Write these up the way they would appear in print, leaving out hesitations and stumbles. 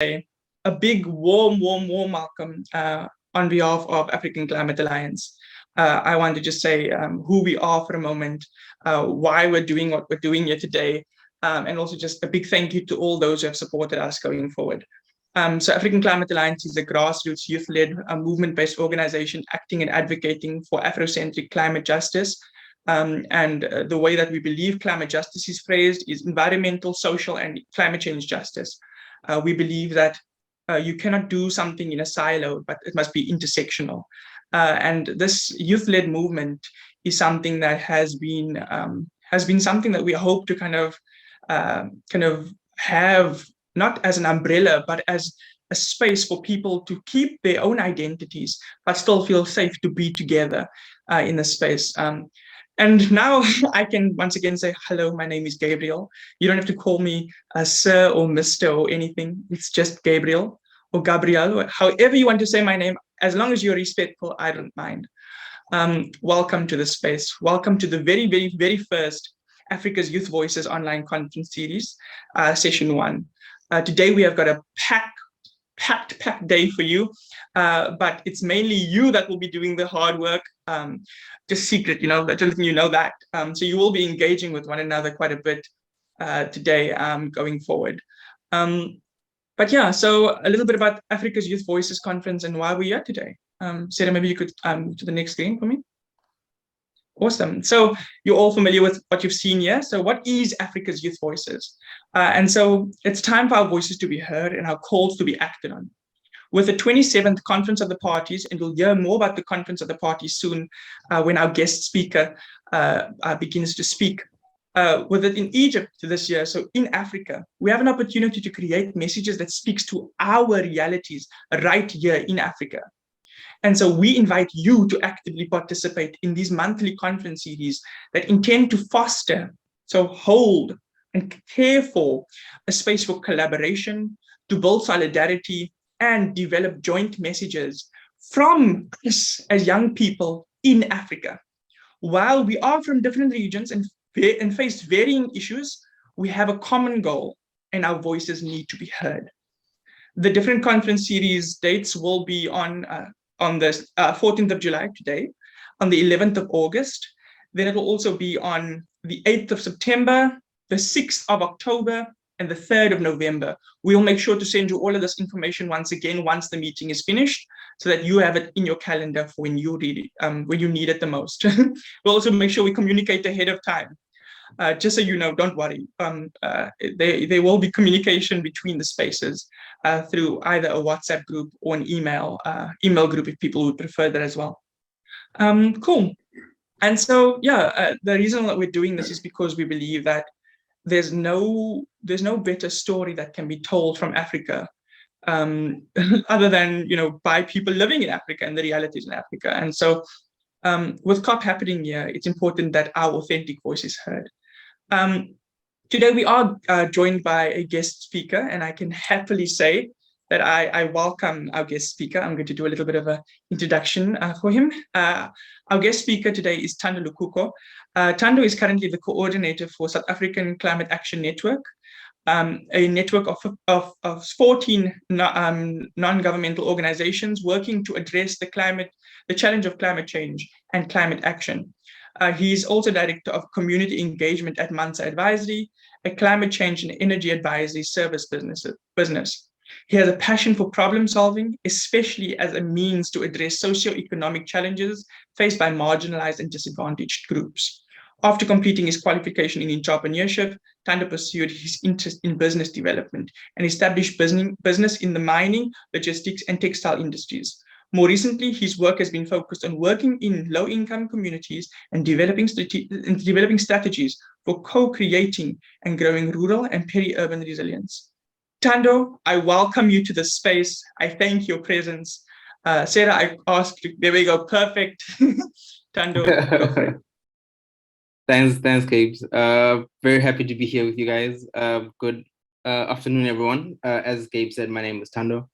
a big, warm welcome on behalf of African Climate Alliance. I want to just say who we are for a moment, why we're doing what we're doing here today, and also just a big thank you to all those who have supported us going forward. So African Climate Alliance is a grassroots youth-led movement-based organization acting and advocating for Afrocentric climate justice. And the way that we believe climate justice is phrased is environmental, social, and climate change justice. We believe that you cannot do something in a silo, but it must be intersectional. And this youth-led movement is something that has been something that we hope to kind of have not as an umbrella, but as a space for people to keep their own identities, but still feel safe to be together in the space. And now I can once again say, hello, my name is Gabriel. You don't have to call me Sir or Mr. or anything. It's just Gabriel or Gabriel, or however you want to say my name. As long as you're respectful, I don't mind. Welcome to the space. Welcome to the very, very, very first Africa's Youth Voices online conference series, session 1. Today we have got a packed day for you, but it's mainly you that will be doing the hard work. Just secret, just letting you know that. So you will be engaging with one another quite a bit today going forward. But yeah, so a little bit about Africa's Youth Voices Conference and why we're here today. Sarah, maybe you could to the next screen for me. Awesome. So you're all familiar with what you've seen here. So what is Africa's Youth Voices? And so it's time for our voices to be heard and our calls to be acted on. With the 27th Conference of the Parties, and we'll hear more about the Conference of the Parties soon when our guest speaker begins to speak. With it in Egypt this year, so in Africa, we have an opportunity to create messages that speaks to our realities right here in Africa. And so we invite you to actively participate in these monthly conference series that intend to foster, so hold and care for a space for collaboration, to build solidarity, and develop joint messages from us as young people in Africa. While we are from different regions and face varying issues, we have a common goal and our voices need to be heard. The different conference series dates will be on the 14th of July today, on the 11th of August. Then it will also be on the 8th of September, the 6th of October, and the 3rd of November. We'll make sure to send you all of this information once again, once the meeting is finished, so that you have it in your calendar for when you read it, when you need it the most. We'll also make sure we communicate ahead of time. Just so you know, don't worry. There will be communication between the spaces through either a WhatsApp group or an email group if people would prefer that as well. Cool. And so, yeah, the reason that we're doing this is because we believe that there's no better story that can be told from Africa other than, by people living in Africa and the realities in Africa. And so with COP happening here, it's important that our authentic voice is heard. Today we are joined by a guest speaker, and I can happily say that I welcome our guest speaker. I'm going to do a little bit of an introduction for him. Our guest speaker today is Tanya Lukuko. Tando is currently the coordinator for South African Climate Action Network, a network of 14 non-governmental organizations working to address the challenge of climate change and climate action. He's also director of community engagement at Mansa Advisory, a climate change and energy advisory service business. He has a passion for problem solving, especially as a means to address socioeconomic challenges faced by marginalized and disadvantaged groups. After completing his qualification in entrepreneurship, Tando pursued his interest in business development and established business in the mining, logistics, and textile industries. More recently, his work has been focused on working in low-income communities and developing strategies for co-creating and growing rural and peri-urban resilience. Tando, I welcome you to the space. I thank your presence. Sarah, I asked you, there we go, perfect. Tando, go for it. Thanks, Gabes. Very happy to be here with you guys. Good afternoon, everyone. As Gabe said, my name is Tando.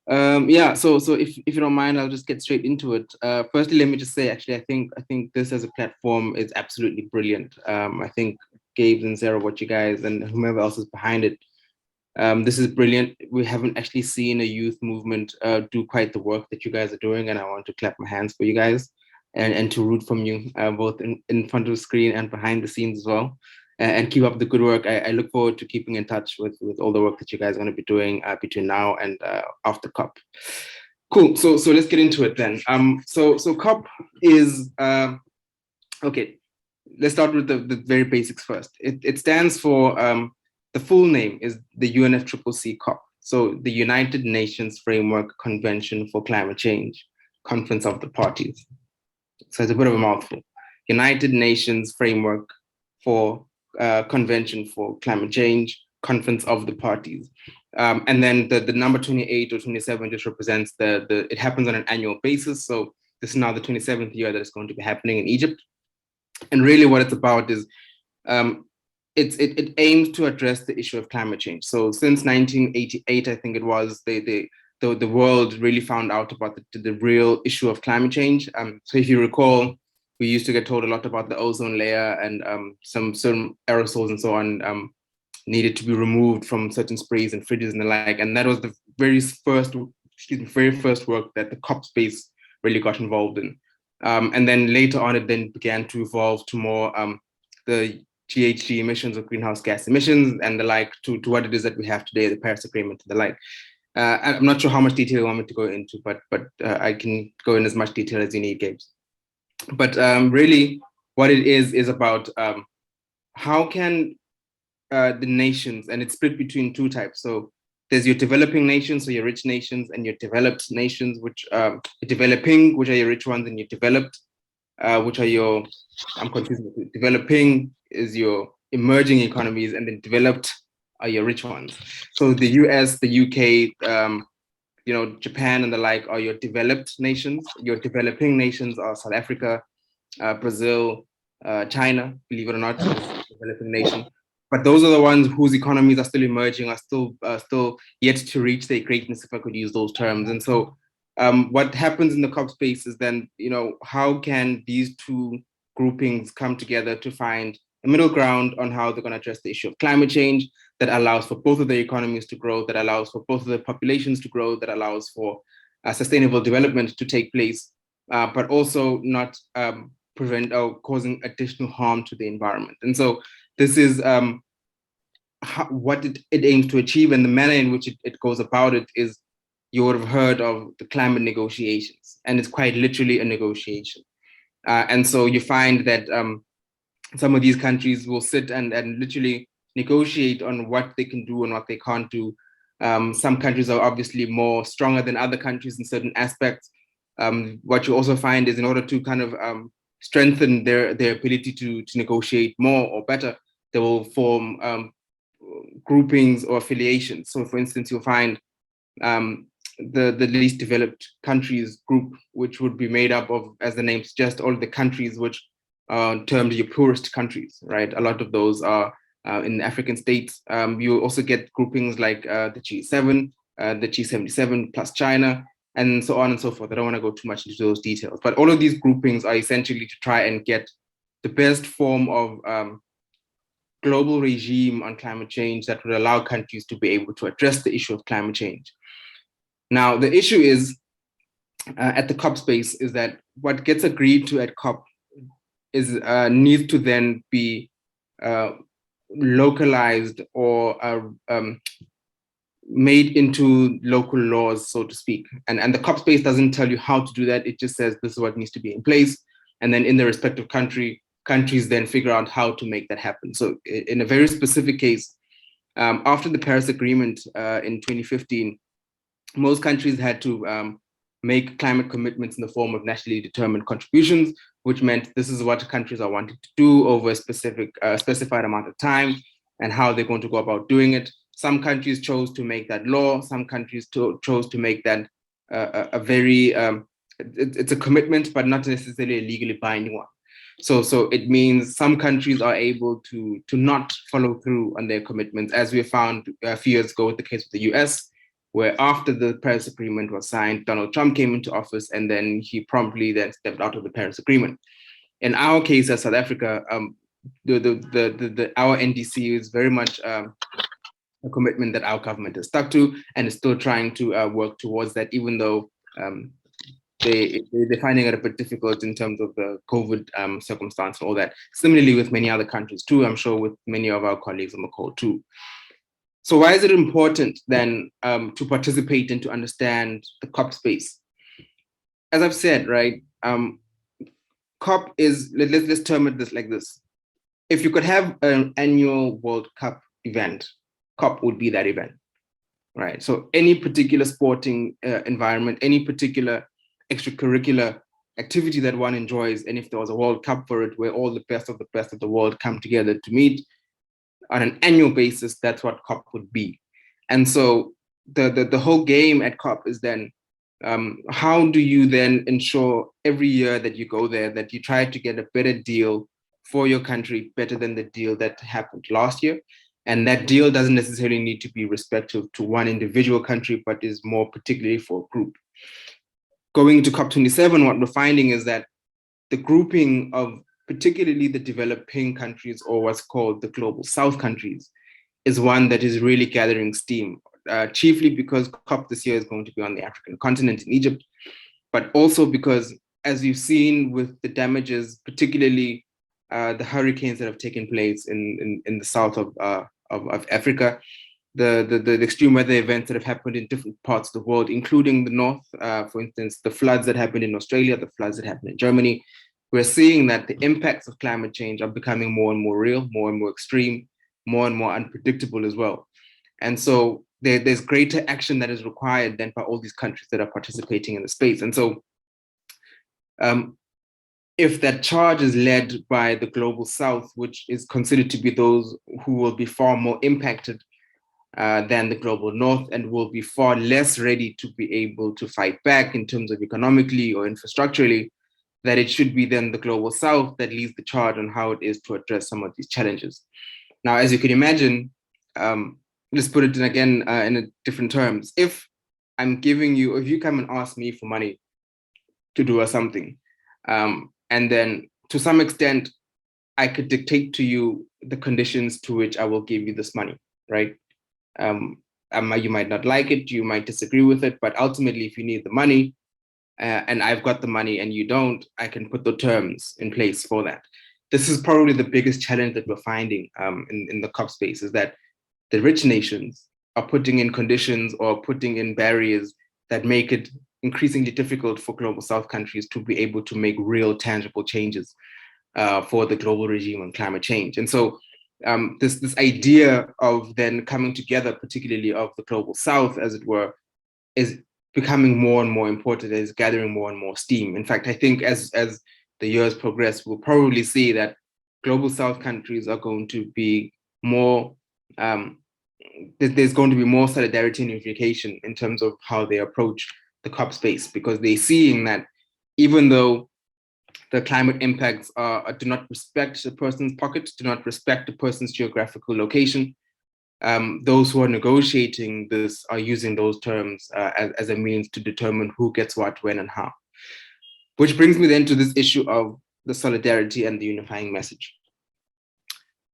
So if you don't mind, I'll just get straight into it. Firstly, let me just say, actually, I think this as a platform is absolutely brilliant. I think Gabe and Sarah, what you guys and whomever else is behind it, This is brilliant. We haven't actually seen a youth movement do quite the work that you guys are doing, and I want to clap my hands for you guys and to root from you, both in front of the screen and behind the scenes as well. And keep up the good work. I look forward to keeping in touch with all the work that you guys are going to be doing between now and after COP. Cool. So let's get into it then. So COP is okay. Let's start with the very basics first. It stands for the full name is the UNFCCC COP. So the United Nations Framework Convention for Climate Change, Conference of the Parties. So it's a bit of a mouthful. United Nations Framework for Convention for Climate Change, Conference of the Parties. And then the number 28 or 27 just represents it happens on an annual basis. So this is now the 27th year that it's going to be happening in Egypt. And really what it's about is it aims to address the issue of climate change. So since 1988, I think it was, the world really found out about the real issue of climate change. So if you recall, we used to get told a lot about the ozone layer and some aerosols and so on needed to be removed from certain sprays and fridges and the like. And that was the very first work that the COP space really got involved in. And then later on, it then began to evolve to more the GHG emissions or greenhouse gas emissions and the like to what it is that we have today, the Paris Agreement and the like. I'm not sure how much detail you want me to go into, but I can go in as much detail as you need, Gabes. But really, what it is about how can the nations, and it's split between two types. So there's your developing nations, so your rich nations, and your developed nations, which developing, which are your rich ones, and your developed, which are your, I'm confused. Developing is your emerging economies, and then developed are your rich ones. So the US, the UK, Japan and the like are your developed nations. Your developing nations are South Africa, Brazil, China, believe it or not, developing nation. But those are the ones whose economies are still emerging, are still yet to reach their greatness, if I could use those terms. And so what happens in the COP space is then, how can these two groupings come together to find a middle ground on how they're going to address the issue of climate change that allows for both of their economies to grow, that allows for both of their populations to grow, that allows for sustainable development to take place, but also not prevent or causing additional harm to the environment. And so this is what it aims to achieve, and the manner in which it goes about it is, you would have heard of the climate negotiations, and it's quite literally a negotiation. And so you find that some of these countries will sit and literally negotiate on what they can do and what they can't do. Some countries are obviously more stronger than other countries in certain aspects. What you also find is, in order to kind of strengthen their ability to negotiate more or better, they will form groupings or affiliations. So for instance, you'll find the least developed countries group, which would be made up of, as the name suggests, all the countries which are termed your poorest countries, right? A lot of those are in the African states. You also get groupings like the G7, the G77 plus China, and so on and so forth. I don't want to go too much into those details, but all of these groupings are essentially to try and get the best form of global regime on climate change that would allow countries to be able to address the issue of climate change. Now, the issue is at the COP space is that what gets agreed to at COP is needs to then be localized or made into local laws, so to speak. And the COP space doesn't tell you how to do that. It just says this is what needs to be in place. And then in the respective countries then figure out how to make that happen. So in a very specific case, after the Paris Agreement in 2015, most countries had to make climate commitments in the form of nationally determined contributions, which meant this is what countries are wanting to do over a specified amount of time and how they're going to go about doing it. Some countries chose to make that law. Some countries chose to make that a very, it's a commitment, but not necessarily a legally binding one. So it means some countries are able to not follow through on their commitments, as we found a few years ago with the case of the US, where after the Paris Agreement was signed, Donald Trump came into office, and then he promptly then stepped out of the Paris Agreement. In our case as South Africa, our NDC is very much a commitment that our government has stuck to and is still trying to work towards that, even though they're finding it a bit difficult in terms of the COVID circumstance and all that. Similarly with many other countries too, I'm sure with many of our colleagues on the call too. So why is it important then to participate and to understand the COP space? As I've said, right, COP is, let's term it this like this. If you could have an annual World Cup event, COP would be that event, right? So any particular sporting environment, any particular extracurricular activity that one enjoys, and if there was a World Cup for it, where all the best of the world come together to meet on an annual basis, that's what COP would be. And so the whole game at COP is then, how do you then ensure every year that you go there that you try to get a better deal for your country, better than the deal that happened last year? And that deal doesn't necessarily need to be respective to one individual country, but is more particularly for a group. Going to COP27, what we're finding is that the grouping of particularly the developing countries, or what's called the global South countries, is one that is really gathering steam, chiefly because COP this year is going to be on the African continent in Egypt, but also because, as you've seen with the damages, particularly the hurricanes that have taken place in the south of Africa, the extreme weather events that have happened in different parts of the world, including the north, for instance, the floods that happened in Australia, the floods that happened in Germany, we're seeing that the impacts of climate change are becoming more and more real, more and more extreme, more and more unpredictable as well. And so there's greater action that is required then by all these countries that are participating in the space. And so if that charge is led by the global South, which is considered to be those who will be far more impacted than the global North and will be far less ready to be able to fight back in terms of economically or infrastructurally, that it should be then the global South that leads the charge on how it is to address some of these challenges. Now, as you can imagine, let's put it in again in a different terms. If I'm giving you, if you come and ask me for money to do something, and then to some extent, I could dictate to you the conditions to which I will give you this money, right? You might not like it, you might disagree with it, but ultimately, if you need the money, and I've got the money and you don't, I can put the terms in place for that. This is probably the biggest challenge that we're finding in the COP space, is that the rich nations are putting in conditions or putting in barriers that make it increasingly difficult for global South countries to be able to make real tangible changes for the global regime on climate change. And so this idea of then coming together, particularly of the global South, as it were, is becoming more and more important, is gathering more and more steam. In fact, I think as the years progress, we'll probably see that global South countries are going to be more, there's going to be more solidarity and unification in terms of how they approach the COP space, because they're seeing that even though the climate impacts do not respect a person's pocket, do not respect a person's geographical location, those who are negotiating this are using those terms as a means to determine who gets what, when, and how. Which brings me then to this issue of the solidarity and the unifying message.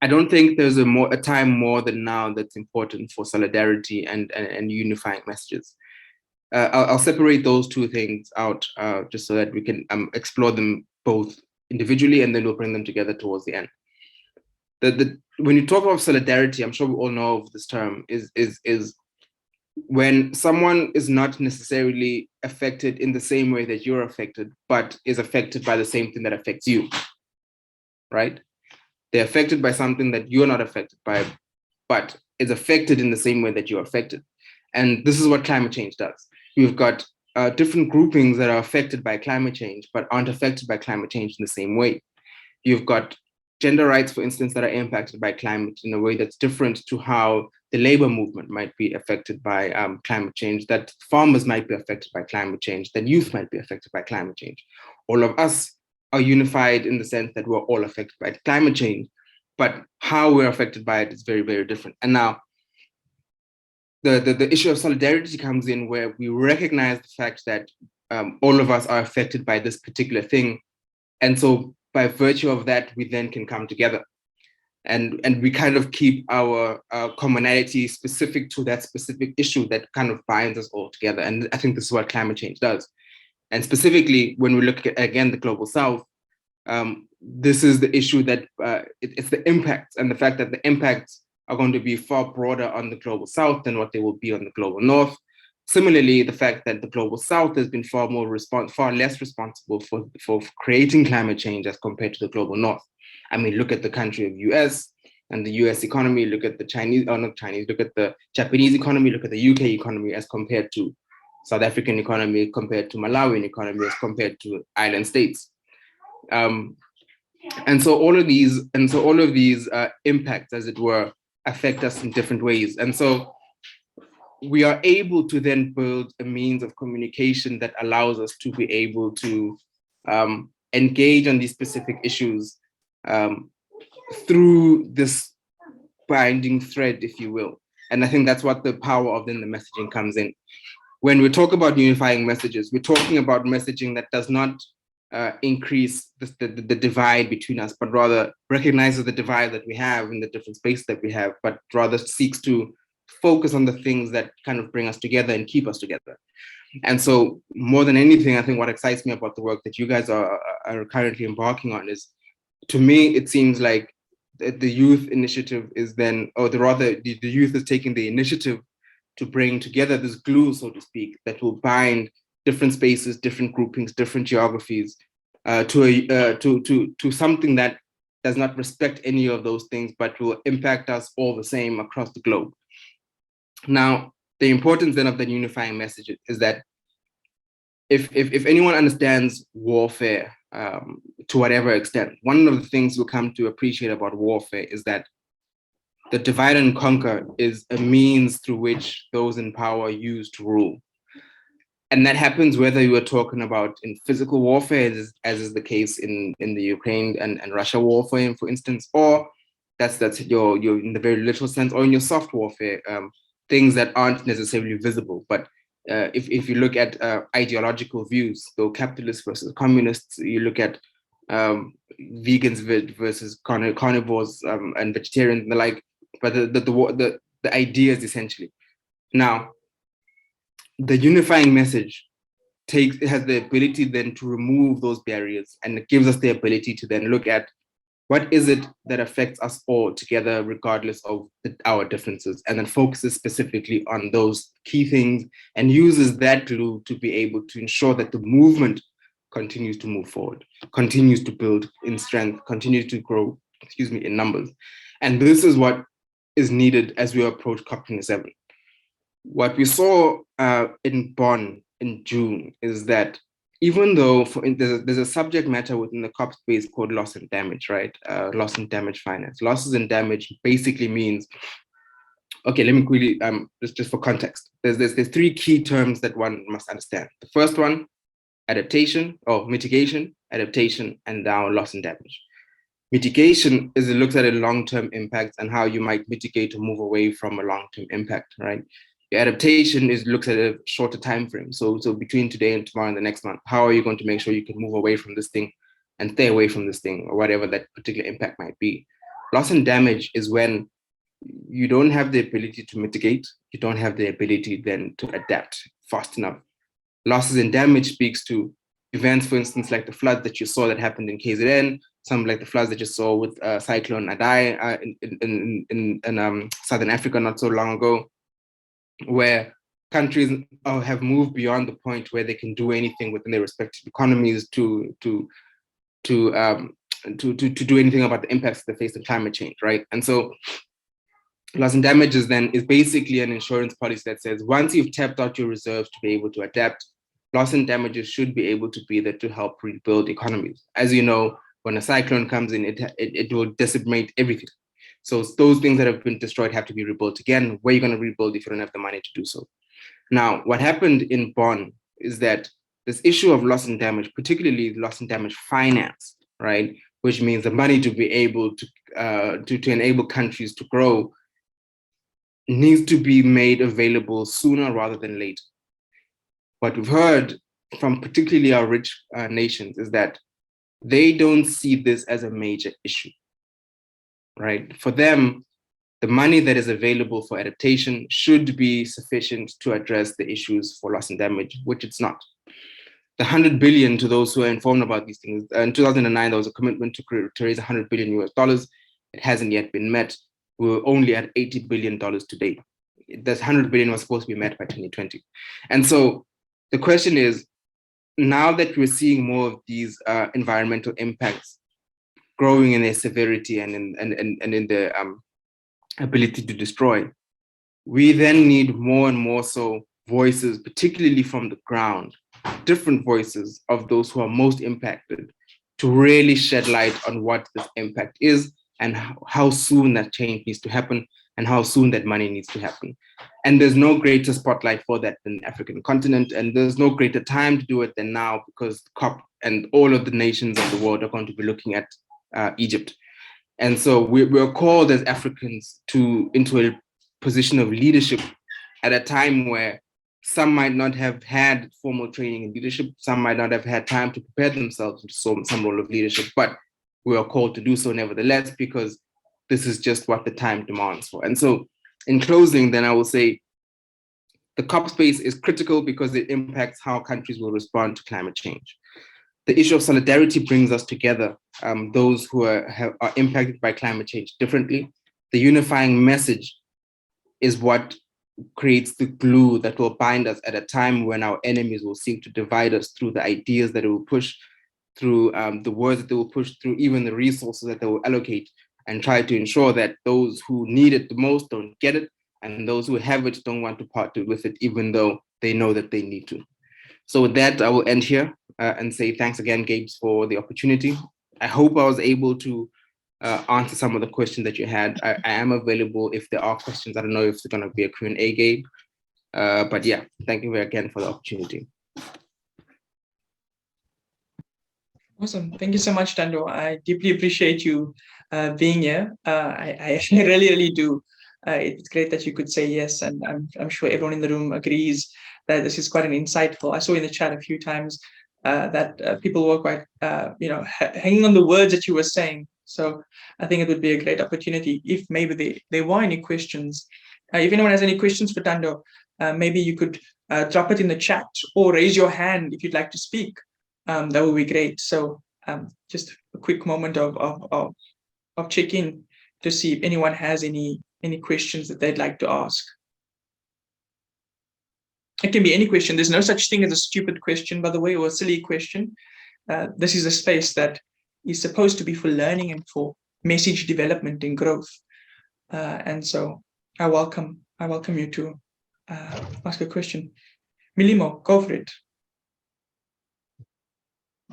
I don't think there's a time more than now that's important for solidarity and unifying messages. I'll separate those two things out just so that we can explore them both individually, and then we'll bring them together towards the end. When you talk about solidarity, I'm sure we all know of this term, is when someone is not necessarily affected in the same way that you're affected, but is affected by the same thing that affects you, right? They're affected by something that you're not affected by, but is affected in the same way that you're affected. And this is what climate change does. You've got different groupings that are affected by climate change, but aren't affected by climate change in the same way. You've got gender rights, for instance, that are impacted by climate in a way that's different to how the labor movement might be affected by climate change, that farmers might be affected by climate change, that youth might be affected by climate change. All of us are unified in the sense that we're all affected by climate change, but how we're affected by it is very, very different. And now, the issue of solidarity comes in where we recognize the fact that all of us are affected by this particular thing. And so by virtue of that, we then can come together. and we kind of keep our commonality specific to that specific issue that kind of binds us all together. And I think this is what climate change does. And specifically, when we look at, again, the global south, this is the issue that it's the impacts, and the fact that the impacts are going to be far broader on the global south than what they will be on the global north. Similarly, the fact that the global south has been far less responsible for creating climate change as compared to the global north. I mean, look at the country of US and the US economy, look at the look at the Japanese economy, look at the UK economy as compared to South African economy, compared to Malawian economy, as compared to island states. And so all of these impacts, as it were, affect us in different ways. And so we are able to then build a means of communication that allows us to be able to engage on these specific issues through this binding thread, if you will. And I think that's what the power of then the messaging comes in. When we talk about unifying messages, we're talking about messaging that does not increase the divide between us, but rather recognizes the divide that we have in the different spaces that we have, but rather seeks to focus on the things that kind of bring us together and keep us together. And so more than anything, I think what excites me about the work that you guys are currently embarking on is, to me, it seems like the youth initiative is then, or rather the youth is taking the initiative to bring together this glue, so to speak, that will bind different spaces, different groupings, different geographies to something that does not respect any of those things, but will impact us all the same across the globe. Now, the importance then of the unifying message is that if anyone understands warfare to whatever extent, one of the things we'll come to appreciate about warfare is that the divide and conquer is a means through which those in power use to rule. And that happens whether you are talking about in physical warfare, as is the case in the Ukraine and Russia warfare, for instance, or that's your in the very literal sense, or in your soft warfare, things that aren't necessarily visible. But if you look at ideological views, though capitalists versus communists, you look at vegans versus carnivores and vegetarians and the like, but the ideas essentially. Now, the unifying message has the ability then to remove those barriers, and it gives us the ability to then look at what is it that affects us all together, regardless of our differences, and then focuses specifically on those key things and uses that glue to be able to ensure that the movement continues to move forward, continues to build in strength, continues to grow, in numbers. And this is what is needed as we approach COP27. What we saw in Bonn in June is that even though there's a subject matter within the COP space called loss and damage, right? Loss and damage finance. Losses and damage basically means, okay, let me quickly, just for context, there's three key terms that one must understand. The first one, adaptation or mitigation, adaptation, and now loss and damage. Mitigation is it looks at a long-term impact and how you might mitigate or move away from a long-term impact, right? Your adaptation looks at a shorter time frame. So between today and tomorrow and the next month, how are you going to make sure you can move away from this thing and stay away from this thing or whatever that particular impact might be? Loss and damage is when you don't have the ability to mitigate, you don't have the ability then to adapt fast enough. Losses and damage speaks to events, for instance, like the flood that you saw that happened in KZN, some like the floods that you saw with Cyclone Adai in Southern Africa not so long ago, where countries have moved beyond the point where they can do anything within their respective economies to do anything about the impacts they face of climate change, right? And so loss and damages then is basically an insurance policy that says once you've tapped out your reserves to be able to adapt, loss and damages should be able to be there to help rebuild economies. As you know, when a cyclone comes in, it will decimate everything. So those things that have been destroyed have to be rebuilt again. Where are you going to rebuild if you don't have the money to do so? Now, what happened in Bonn is that this issue of loss and damage, particularly loss and damage finance, right, which means the money to be able to enable countries to grow, needs to be made available sooner rather than later. What we've heard from particularly our rich nations is that they don't see this as a major issue. right? For them, the money that is available for adaptation should be sufficient to address the issues for loss and damage, which it's not. The 100 billion, to those who are informed about these things, in 2009, there was a commitment to raise 100 billion US dollars. It hasn't yet been met. We're only at $80 billion today. This 100 billion was supposed to be met by 2020. And so the question is, now that we're seeing more of these environmental impacts growing in their severity and in their ability to destroy, we then need more and more so voices, particularly from the ground, different voices of those who are most impacted, to really shed light on what this impact is and how soon that change needs to happen and how soon that money needs to happen. And there's no greater spotlight for that than the African continent, and there's no greater time to do it than now, because COP and all of the nations of the world are going to be looking at Egypt. And so we're called as Africans into a position of leadership at a time where some might not have had formal training in leadership, some might not have had time to prepare themselves into some role of leadership, but we are called to do so nevertheless, because this is just what the time demands for. And so in closing, then I will say the COP space is critical because it impacts how countries will respond to climate change. The issue of solidarity brings us together, those who are impacted by climate change differently. The unifying message is what creates the glue that will bind us at a time when our enemies will seek to divide us through the ideas that it will push, through the words that they will push, through even the resources that they will allocate, and try to ensure that those who need it the most don't get it, and those who have it don't want to part with it, even though they know that they need to. So with that, I will end here and say thanks again, Gabes, for the opportunity. I hope I was able to answer some of the questions that you had. I am available if there are questions. I don't know if it's going to be a Q&A, Gabe. But yeah, thank you again for the opportunity. Awesome. Thank you so much, Tando. I deeply appreciate you being here. I really, really do. It's great that you could say yes, and I'm sure everyone in the room agrees that this is quite an insightful. I saw in the chat a few times that people were quite, hanging on the words that you were saying. So I think it would be a great opportunity if maybe there were any questions. If anyone has any questions for Tando, maybe you could drop it in the chat or raise your hand if you'd like to speak. That would be great. So just a quick moment of check-in to see if anyone has any questions that they'd like to ask. It can be any question. There's no such thing as a stupid question, by the way, or a silly question. This is a space that is supposed to be for learning and for message development and growth. And so I welcome you to ask a question. Milimo, go for it.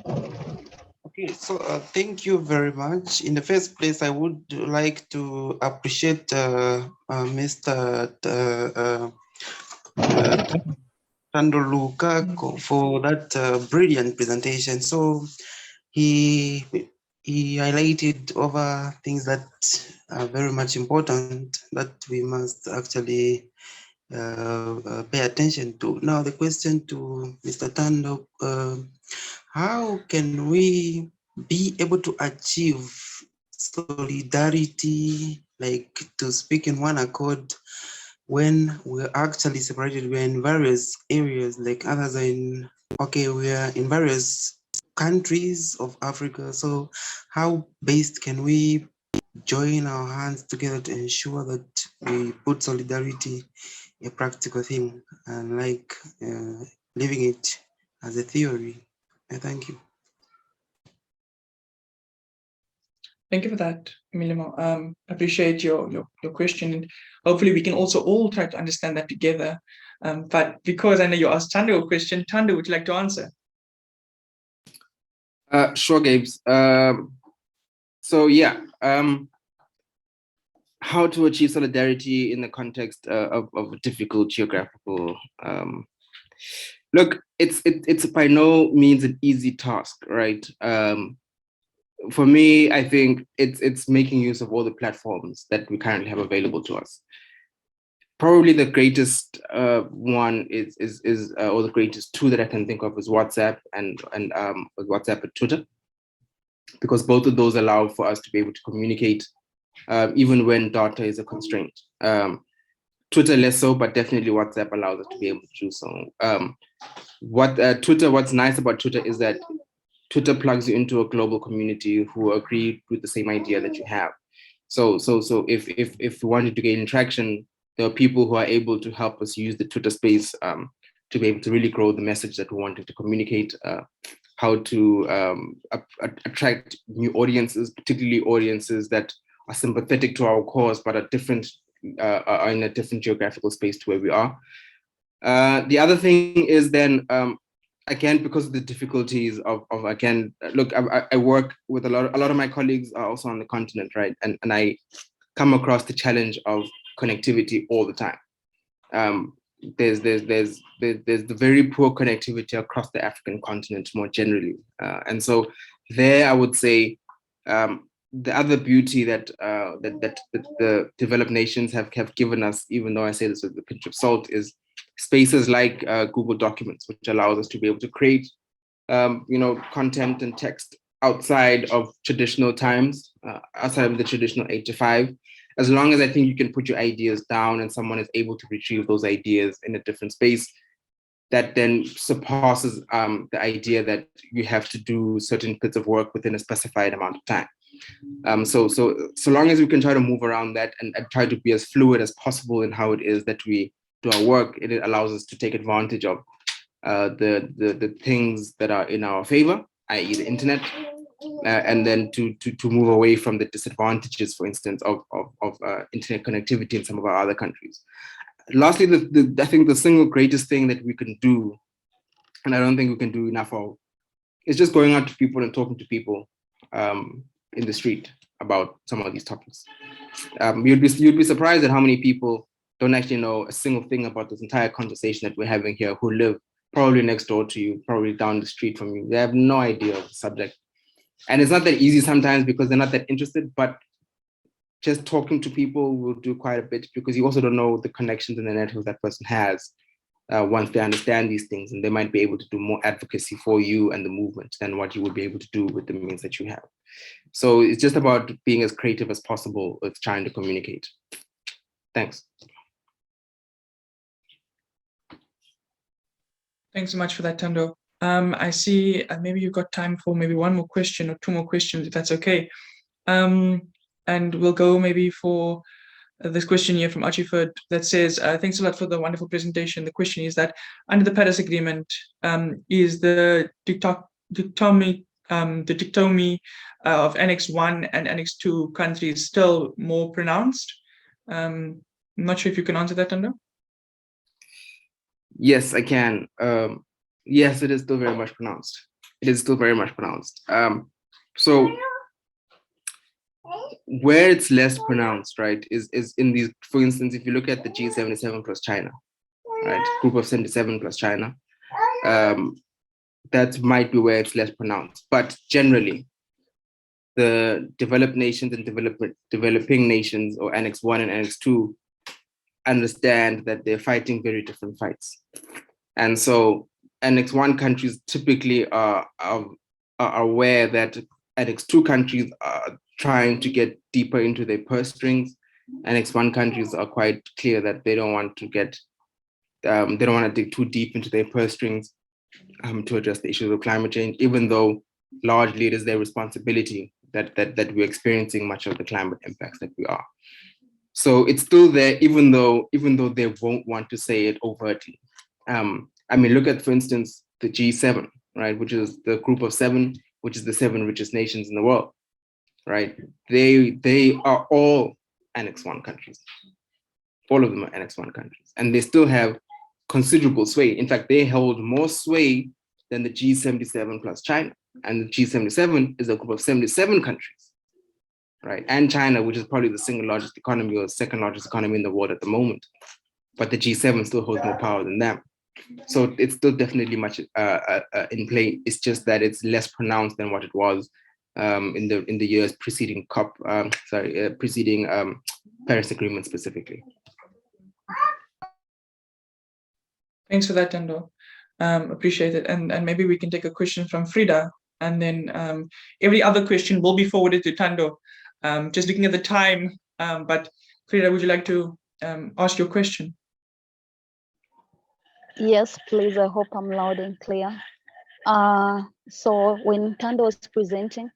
Okay, so thank you very much. In the first place, I would like to appreciate Mr. Tanya Lukuko for that brilliant presentation. So he highlighted over things that are very much important that we must actually pay attention to. Now, the question to Mr. Tanya, how can we be able to achieve solidarity, like to speak in one accord, when we're actually separated? We're in various areas, like others are in, okay, we are in various countries of Africa. So how best can we join our hands together to ensure that we put solidarity a practical thing and like living it as a theory? Thank you. Thank you for that, Milimo. Appreciate your question. And hopefully we can also all try to understand that together. But because I know you asked Tando a question, Tando, would you like to answer? Sure, Gabes. So yeah, how to achieve solidarity in the context of a difficult geographical look, it's by no means an easy task, right? For me, I think it's making use of all the platforms that we currently have available to us. Probably the greatest one is or the greatest tool that I can think of is WhatsApp and WhatsApp and Twitter, because both of those allow for us to be able to communicate even when data is a constraint. Twitter less so, but definitely WhatsApp allows us to be able to do so. What's nice about Twitter is that Twitter plugs you into a global community who agree with the same idea that you have. So if we wanted to gain traction, there are people who are able to help us use the Twitter space to be able to really grow the message that we wanted to communicate, how to attract new audiences, particularly audiences that are sympathetic to our cause, but are different, are in a different geographical space to where we are. The other thing is then, again, because of the difficulties of again, look, I work with a lot of my colleagues are also on the continent, right? And I come across the challenge of connectivity all the time. There's the very poor connectivity across the African continent more generally. And so there I would say the other beauty that the developed nations have given us, even though I say this with a pinch of salt, is spaces like Google Documents, which allows us to be able to create content and text outside of traditional times, outside of the traditional 8 to 5, as long as I think you can put your ideas down and someone is able to retrieve those ideas in a different space, that then surpasses the idea that you have to do certain bits of work within a specified amount of time. So long as we can try to move around that and try to be as fluid as possible in how it is that we do our work, it allows us to take advantage of the things that are in our favor, i.e. the internet, and then to move away from the disadvantages, for instance, of internet connectivity in some of our other countries. Lastly, I think the single greatest thing that we can do, and I don't think we can do enough of, is just going out to people and talking to people in the street about some of these topics. You'd be surprised at how many people don't actually know a single thing about this entire conversation that we're having here, who live probably next door to you, probably down the street from you. They have no idea of the subject. And it's not that easy sometimes because they're not that interested, but just talking to people will do quite a bit, because you also don't know the connections in the network that person has once they understand these things, and they might be able to do more advocacy for you and the movement than what you would be able to do with the means that you have. So it's just about being as creative as possible with trying to communicate. Thanks. Thanks so much for that, Tando. I see maybe you've got time for maybe one more question or two more questions, if that's okay. And we'll go maybe for this question here from Achiford that says, thanks a lot for the wonderful presentation. The question is that under the Paris Agreement, is the dichotomy of Annex 1 and Annex 2 countries still more pronounced? I'm not sure if you can answer that, Tando. Yes, I can. Yes, it is still very much pronounced. It is still very much pronounced. So where it's less pronounced, right, is in these, for instance, if you look at the G77 plus China, right, group of 77 plus China, that might be where it's less pronounced. But generally, the developed nations and developing nations, or Annex 1 and Annex 2, understand that they're fighting very different fights. And so Annex 1 countries typically are aware that Annex 2 countries are trying to get deeper into their purse strings. Annex 1 countries are quite clear that they don't want to get, they don't want to dig too deep into their purse strings to address the issues of climate change, even though largely it is their responsibility that we're experiencing much of the climate impacts that we are. So it's still there, even though they won't want to say it overtly. I mean, look at, for instance, the G7, right, which is the group of 7, which is the 7 richest nations in the world, right? They are all Annex 1 countries. All of them are Annex 1 countries, and they still have considerable sway. In fact, they hold more sway than the G77 plus China. And the G77 is a group of 77 countries, right? And China, which is probably the single largest economy or second largest economy in the world at the moment. But the G7 still holds more power than them. So it's still definitely much in play. It's just that it's less pronounced than what it was in the years preceding preceding Paris Agreement specifically. Thanks for that, Tando. Appreciate it. And maybe we can take a question from Frida, and then every other question will be forwarded to Tando. Just looking at the time, but Frida, would you like to ask your question? Yes, please. I hope I'm loud and clear. So when Tando was presenting,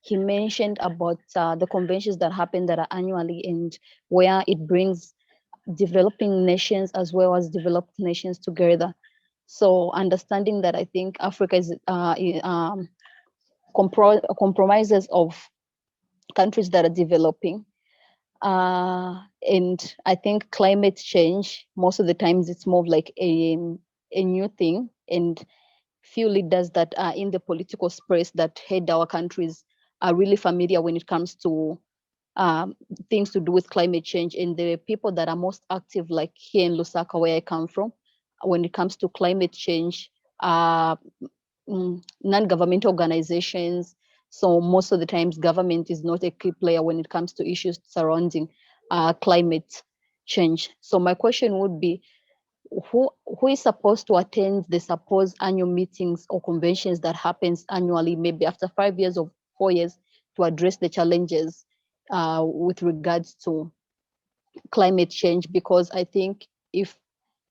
he mentioned about the conventions that happen that are annually, and where it brings developing nations as well as developed nations together. So understanding that, I think Africa is compromises of countries that are developing. And I think climate change, most of the times it's more of like a new thing, and few leaders that are in the political space that head our countries are really familiar when it comes to things to do with climate change. And the people that are most active, like here in Lusaka, where I come from, when it comes to climate change, non-governmental organizations. So most of the times government is not a key player when it comes to issues surrounding climate change. So my question would be, who is supposed to attend the supposed annual meetings or conventions that happens annually, maybe after 5 years or 4 years, to address the challenges with regards to climate change? Because I think if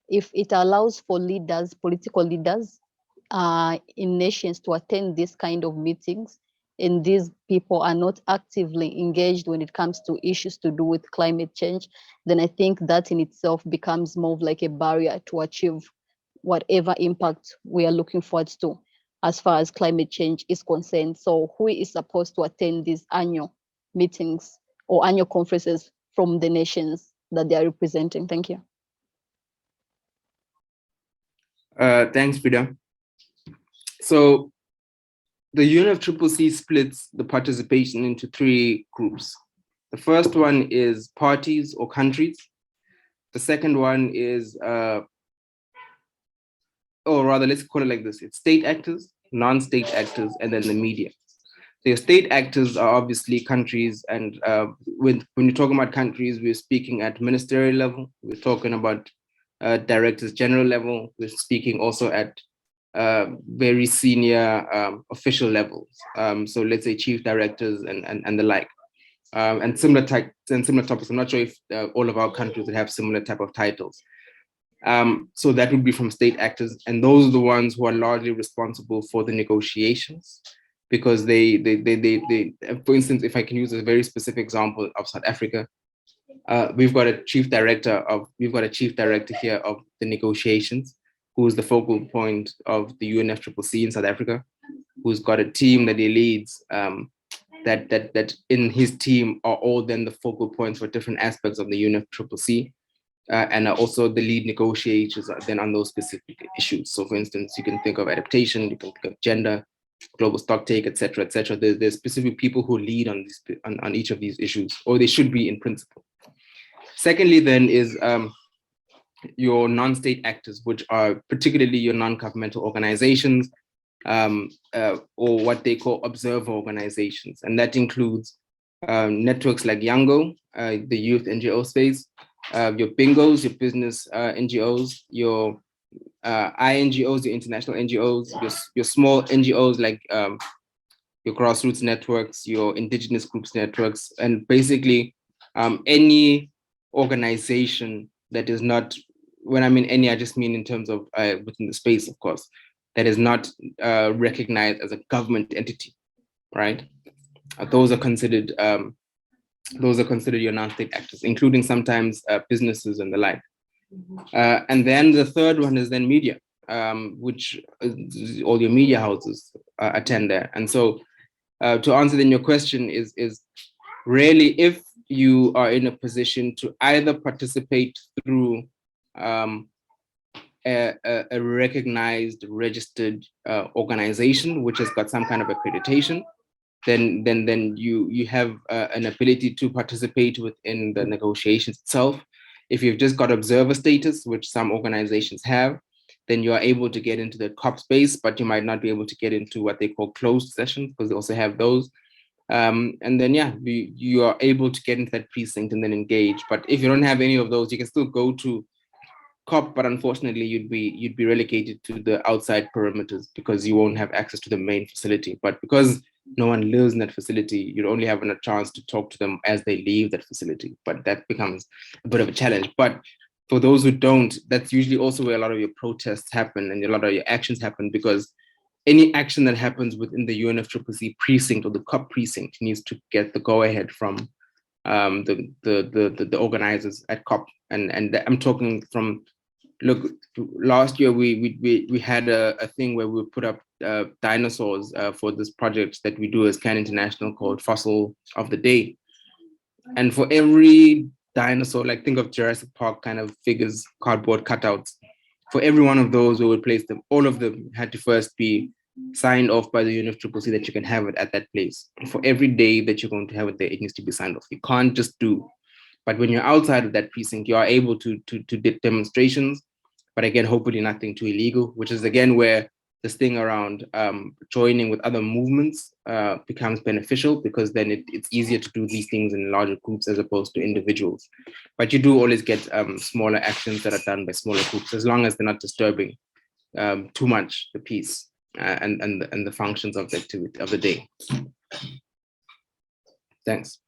it allows for leaders, political leaders in nations to attend this kind of meetings, and these people are not actively engaged when it comes to issues to do with climate change, then I think that in itself becomes more of like a barrier to achieve whatever impact we are looking forward to as far as climate change is concerned. So who is supposed to attend these annual meetings or annual conferences from the nations that they are representing? Thank you. Thanks, Frida. So the UNFCCC splits the participation into 3 groups. The first one is parties or countries. The second one is, or rather, let's call it like this. It's state actors, non-state actors, and then the media. So your state actors are obviously countries, and when you're talking about countries, we're speaking at ministerial level, we're talking about directors general level, we're speaking also at very senior official levels. So let's say chief directors and the like, and similar topics. I'm not sure if all of our countries would have similar type of titles. So that would be from state actors, and those are the ones who are largely responsible for the negotiations, because they for instance, if I can use a very specific example of South Africa, we've got a chief director here of the negotiations, who is the focal point of the UNFCCC in South Africa, who's got a team that he leads, that in his team are all then the focal points for different aspects of the UNFCCC, and are also the lead negotiators then on those specific issues. So for instance, you can think of adaptation, you can think of gender, global stocktake, et cetera, et cetera. There's specific people who lead on each of these issues, or they should be in principle. Secondly, then is your non-state actors, which are particularly your non-governmental organizations, or what they call observer organizations. And that includes networks like Yango, the youth NGO space, your bingos, your business NGOs, your INGOs, your international NGOs, your small NGOs like your grassroots networks, your indigenous groups networks, and basically any organization that is not, when I mean any, I just mean in terms of within the space, of course, that is not recognized as a government entity, right? Those are considered your non-state actors, including sometimes businesses and the like. And then the third one is then media, which all your media houses attend there. And so to answer then your question is really, if you are in a position to either participate through a recognized, registered organization, which has got some kind of accreditation, then you have an ability to participate within the negotiations itself. If you've just got observer status, which some organizations have, then you are able to get into the COP space, but you might not be able to get into what they call closed sessions, because they also have those. And then, yeah, you are able to get into that precinct and then engage. But if you don't have any of those, you can still go to COP, but unfortunately you'd be relegated to the outside perimeters because you won't have access to the main facility. But because no one lives in that facility, you'd only have a chance to talk to them as they leave that facility. But that becomes a bit of a challenge. But for those who don't, that's usually also where a lot of your protests happen and a lot of your actions happen, because any action that happens within the UNFCCC precinct or the COP precinct needs to get the go-ahead from the organizers at COP. And I'm talking from, look, last year we had a thing where we put up dinosaurs for this project that we do as Can International called Fossil of the Day. And for every dinosaur, like think of Jurassic Park kind of figures, cardboard cutouts, for every one of those we would place them, all of them had to first be signed off by the UNFCCC that you can have it at that place. For every day that you're going to have it there, it needs to be signed off. You can't just do. But when you're outside of that precinct, you are able to demonstrations, but again, hopefully nothing too illegal, which is again where this thing around joining with other movements becomes beneficial, because then it's easier to do these things in larger groups as opposed to individuals. But you do always get smaller actions that are done by smaller groups, as long as they're not disturbing too much the peace and the functions of the activity of the day. Thanks.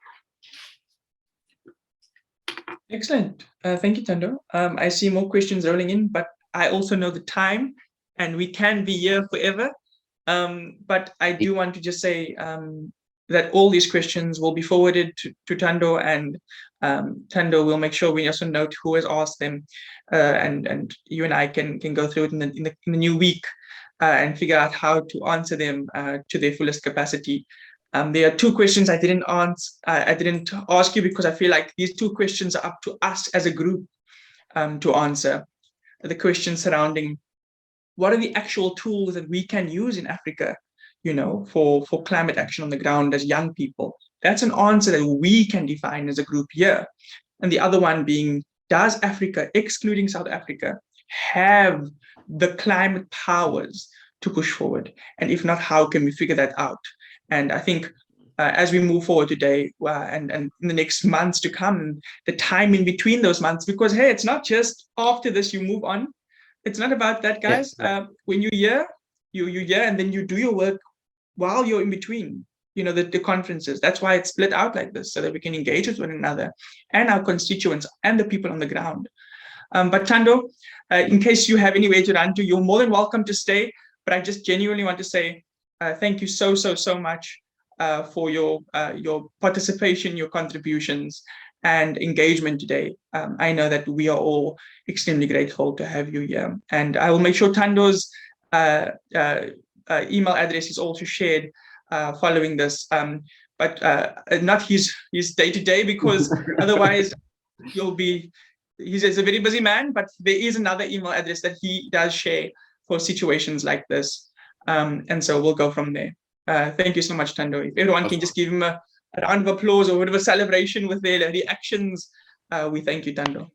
Excellent. Thank you, Tando. I see more questions rolling in, but I also know the time and we can be here forever. But I do want to just say that all these questions will be forwarded to Tando, and Tando will make sure we also note who has asked them, and you and I can go through it in the new week and figure out how to answer them to their fullest capacity. There are two questions I didn't ask you because I feel like these two questions are up to us as a group to answer. The questions surrounding what are the actual tools that we can use in Africa, for climate action on the ground as young people. That's an answer that we can define as a group here. And the other one being, does Africa, excluding South Africa, have the climate powers to push forward? And if not, how can we figure that out? And I think as we move forward today and in the next months to come, the time in between those months, because, hey, it's not just after this you move on. It's not about that, guys. Yes. When you're here, you're here, and then you do your work while you're in between, the conferences. That's why it's split out like this, so that we can engage with one another and our constituents and the people on the ground. But Tando, in case you have anywhere to run to, you're more than welcome to stay. But I just genuinely want to say thank you so much for your participation, your contributions, and engagement today. I know that we are all extremely grateful to have you here. And I will make sure Tando's email address is also shared following this, but not his day-to-day, because otherwise he's a very busy man, but there is another email address that he does share for situations like this. And so we'll go from there. Thank you so much, Tando. If everyone can just give him a round of applause or a bit of a celebration with their reactions, we thank you, Tando.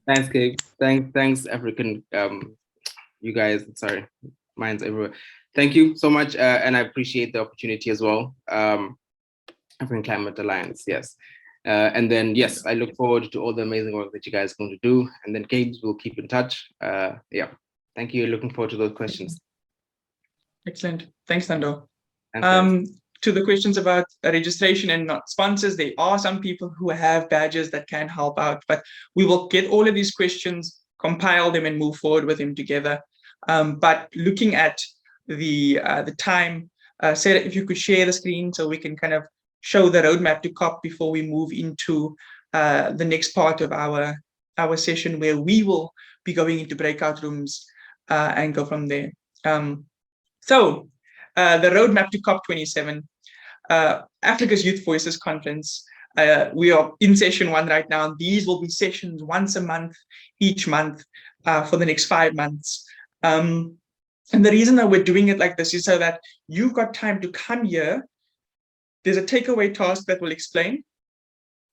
Thanks, Gabe. Thanks, African. You guys, sorry, mine's everywhere. Thank you so much, and I appreciate the opportunity as well. African Climate Alliance, yes. And then, yes, I look forward to all the amazing work that you guys are going to do. And then, Gabe, we'll keep in touch. Yeah, thank you. Looking forward to those questions. Excellent. Thanks, Tando. Thanks, to the questions about registration and not sponsors, there are some people who have badges that can help out, but we will get all of these questions, compile them, and move forward with them together. But looking at the time, Sarah, if you could share the screen so we can kind of show the roadmap to COP before we move into the next part of our session, where we will be going into breakout rooms and go from there. So the roadmap to COP27, Africa's Youth Voices Conference. We are in session 1 right now. These will be sessions once a month, each month for the next 5 months. And the reason that we're doing it like this is so that you've got time to come here. There's a takeaway task that will explain.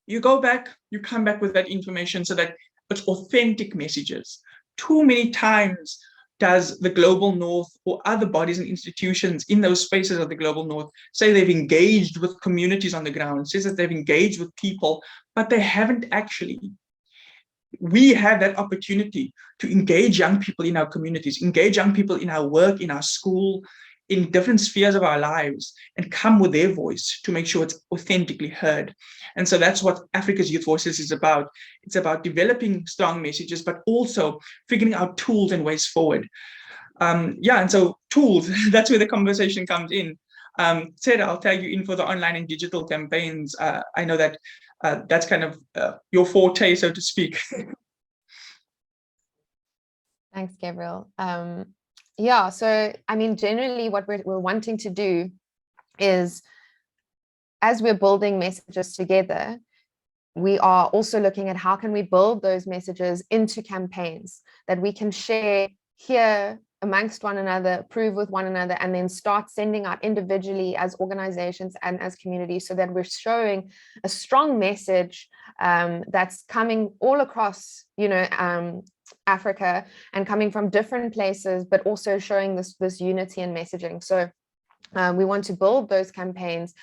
You go back, you come back with that information so that it's authentic messages. Too many times does the Global North or other bodies and institutions in those spaces of the Global North say they've engaged with communities on the ground, says that they've engaged with people, but they haven't actually. We have that opportunity to engage young people in our communities, engage young people in our work, in our school, in different spheres of our lives and come with their voice to make sure it's authentically heard. And so that's what Africa's Youth Voices is about. It's about developing strong messages, but also figuring out tools and ways forward. And so tools, that's where the conversation comes in. Sarah, I'll tag you in for the online and digital campaigns. I know that that's kind of your forte, so to speak. Thanks, Gabriel. Yeah, so I mean, generally what we're wanting to do is, as we're building messages together, we are also looking at how can we build those messages into campaigns that we can share here amongst one another, approve with one another, and then start sending out individually as organizations and as communities, so that we're showing a strong message that's coming all across, Africa, and coming from different places, but also showing this unity and messaging. So we want to build those campaigns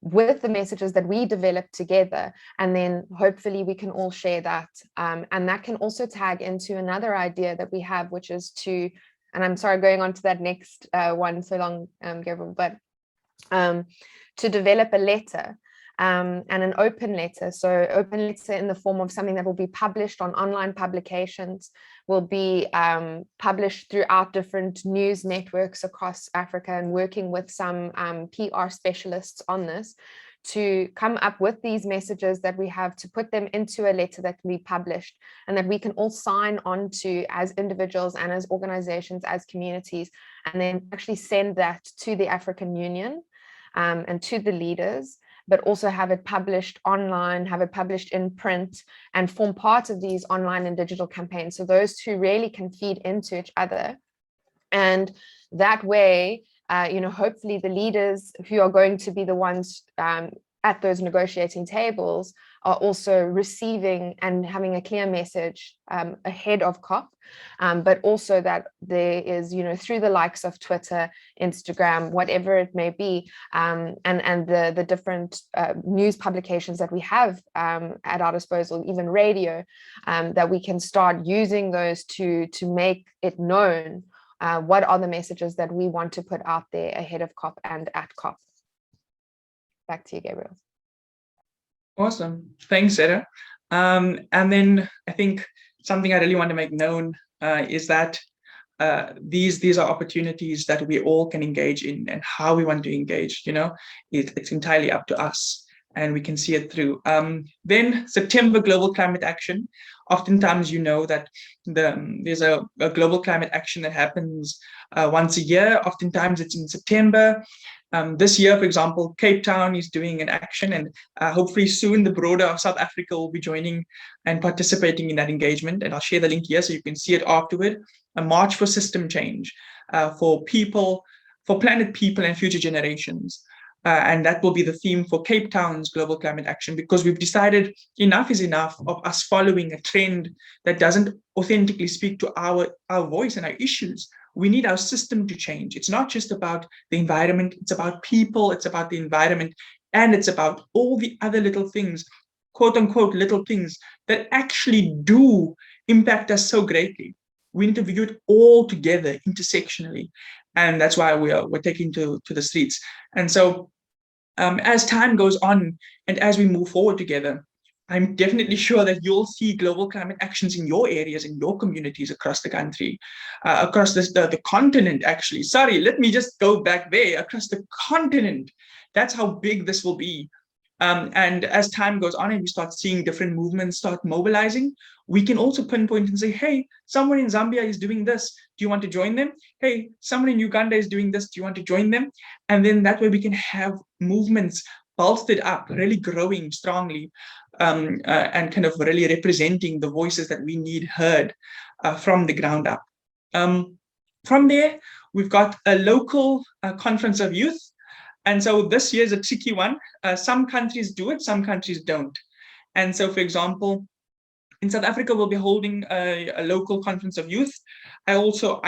with the messages that we develop together, and then hopefully we can all share that. And that can also tag into another idea that we have, which is to, and I'm sorry going on to that next one so long, Gabriel, but to develop a letter. And an open letter. So open letter in the form of something that will be published on online publications, will be published throughout different news networks across Africa, and working with some PR specialists on this to come up with these messages that we have, to put them into a letter that can be published and that we can all sign on to as individuals and as organizations, as communities, and then actually send that to the African Union and to the leaders, but also have it published online, have it published in print, and form part of these online and digital campaigns. So those two really can feed into each other. And that way, hopefully the leaders who are going to be the ones at those negotiating tables are also receiving and having a clear message ahead of COP, but also that there is, through the likes of Twitter, Instagram, whatever it may be, and the different news publications that we have at our disposal, even radio, that we can start using those to make it known what are the messages that we want to put out there ahead of COP and at COP. Back to you, Gabriel. Awesome. Thanks, Sarah. And then I think something I really want to make known is that these are opportunities that we all can engage in, and how we want to engage, it's entirely up to us, and we can see it through. Then September Global Climate Action. Oftentimes, that there's a global climate action that happens once a year. Oftentimes it's in September. This year, for example, Cape Town is doing an action, and hopefully soon the broader of South Africa will be joining and participating in that engagement. And I'll share the link here so you can see it afterward. A march for system change, for people, for planet, people, and future generations. And that will be the theme for Cape Town's Global Climate Action, because we've decided enough is enough of us following a trend that doesn't authentically speak to our voice and our issues. We need our system to change. It's not just about the environment, it's about people, it's about the environment, and it's about all the other little things, quote unquote, little things that actually do impact us so greatly. We need to view it all together, intersectionally. And that's why we're taking to the streets. And so as time goes on and as we move forward together, I'm definitely sure that you'll see global climate actions in your areas, in your communities across the country, across the continent, actually. Sorry, let me just go back there, across the continent. That's how big this will be. And as time goes on and we start seeing different movements start mobilizing, we can also pinpoint and say, hey, someone in Zambia is doing this. Do you want to join them? Hey, someone in Uganda is doing this. Do you want to join them? And then that way we can have movements bolstered up, really growing strongly, and kind of really representing the voices that we need heard from the ground up. From there, we've got a local conference of youth. And so this year is a tricky one. Some countries do it, some countries don't. And so, for example, in South Africa, we'll be holding a local conference of youth. I also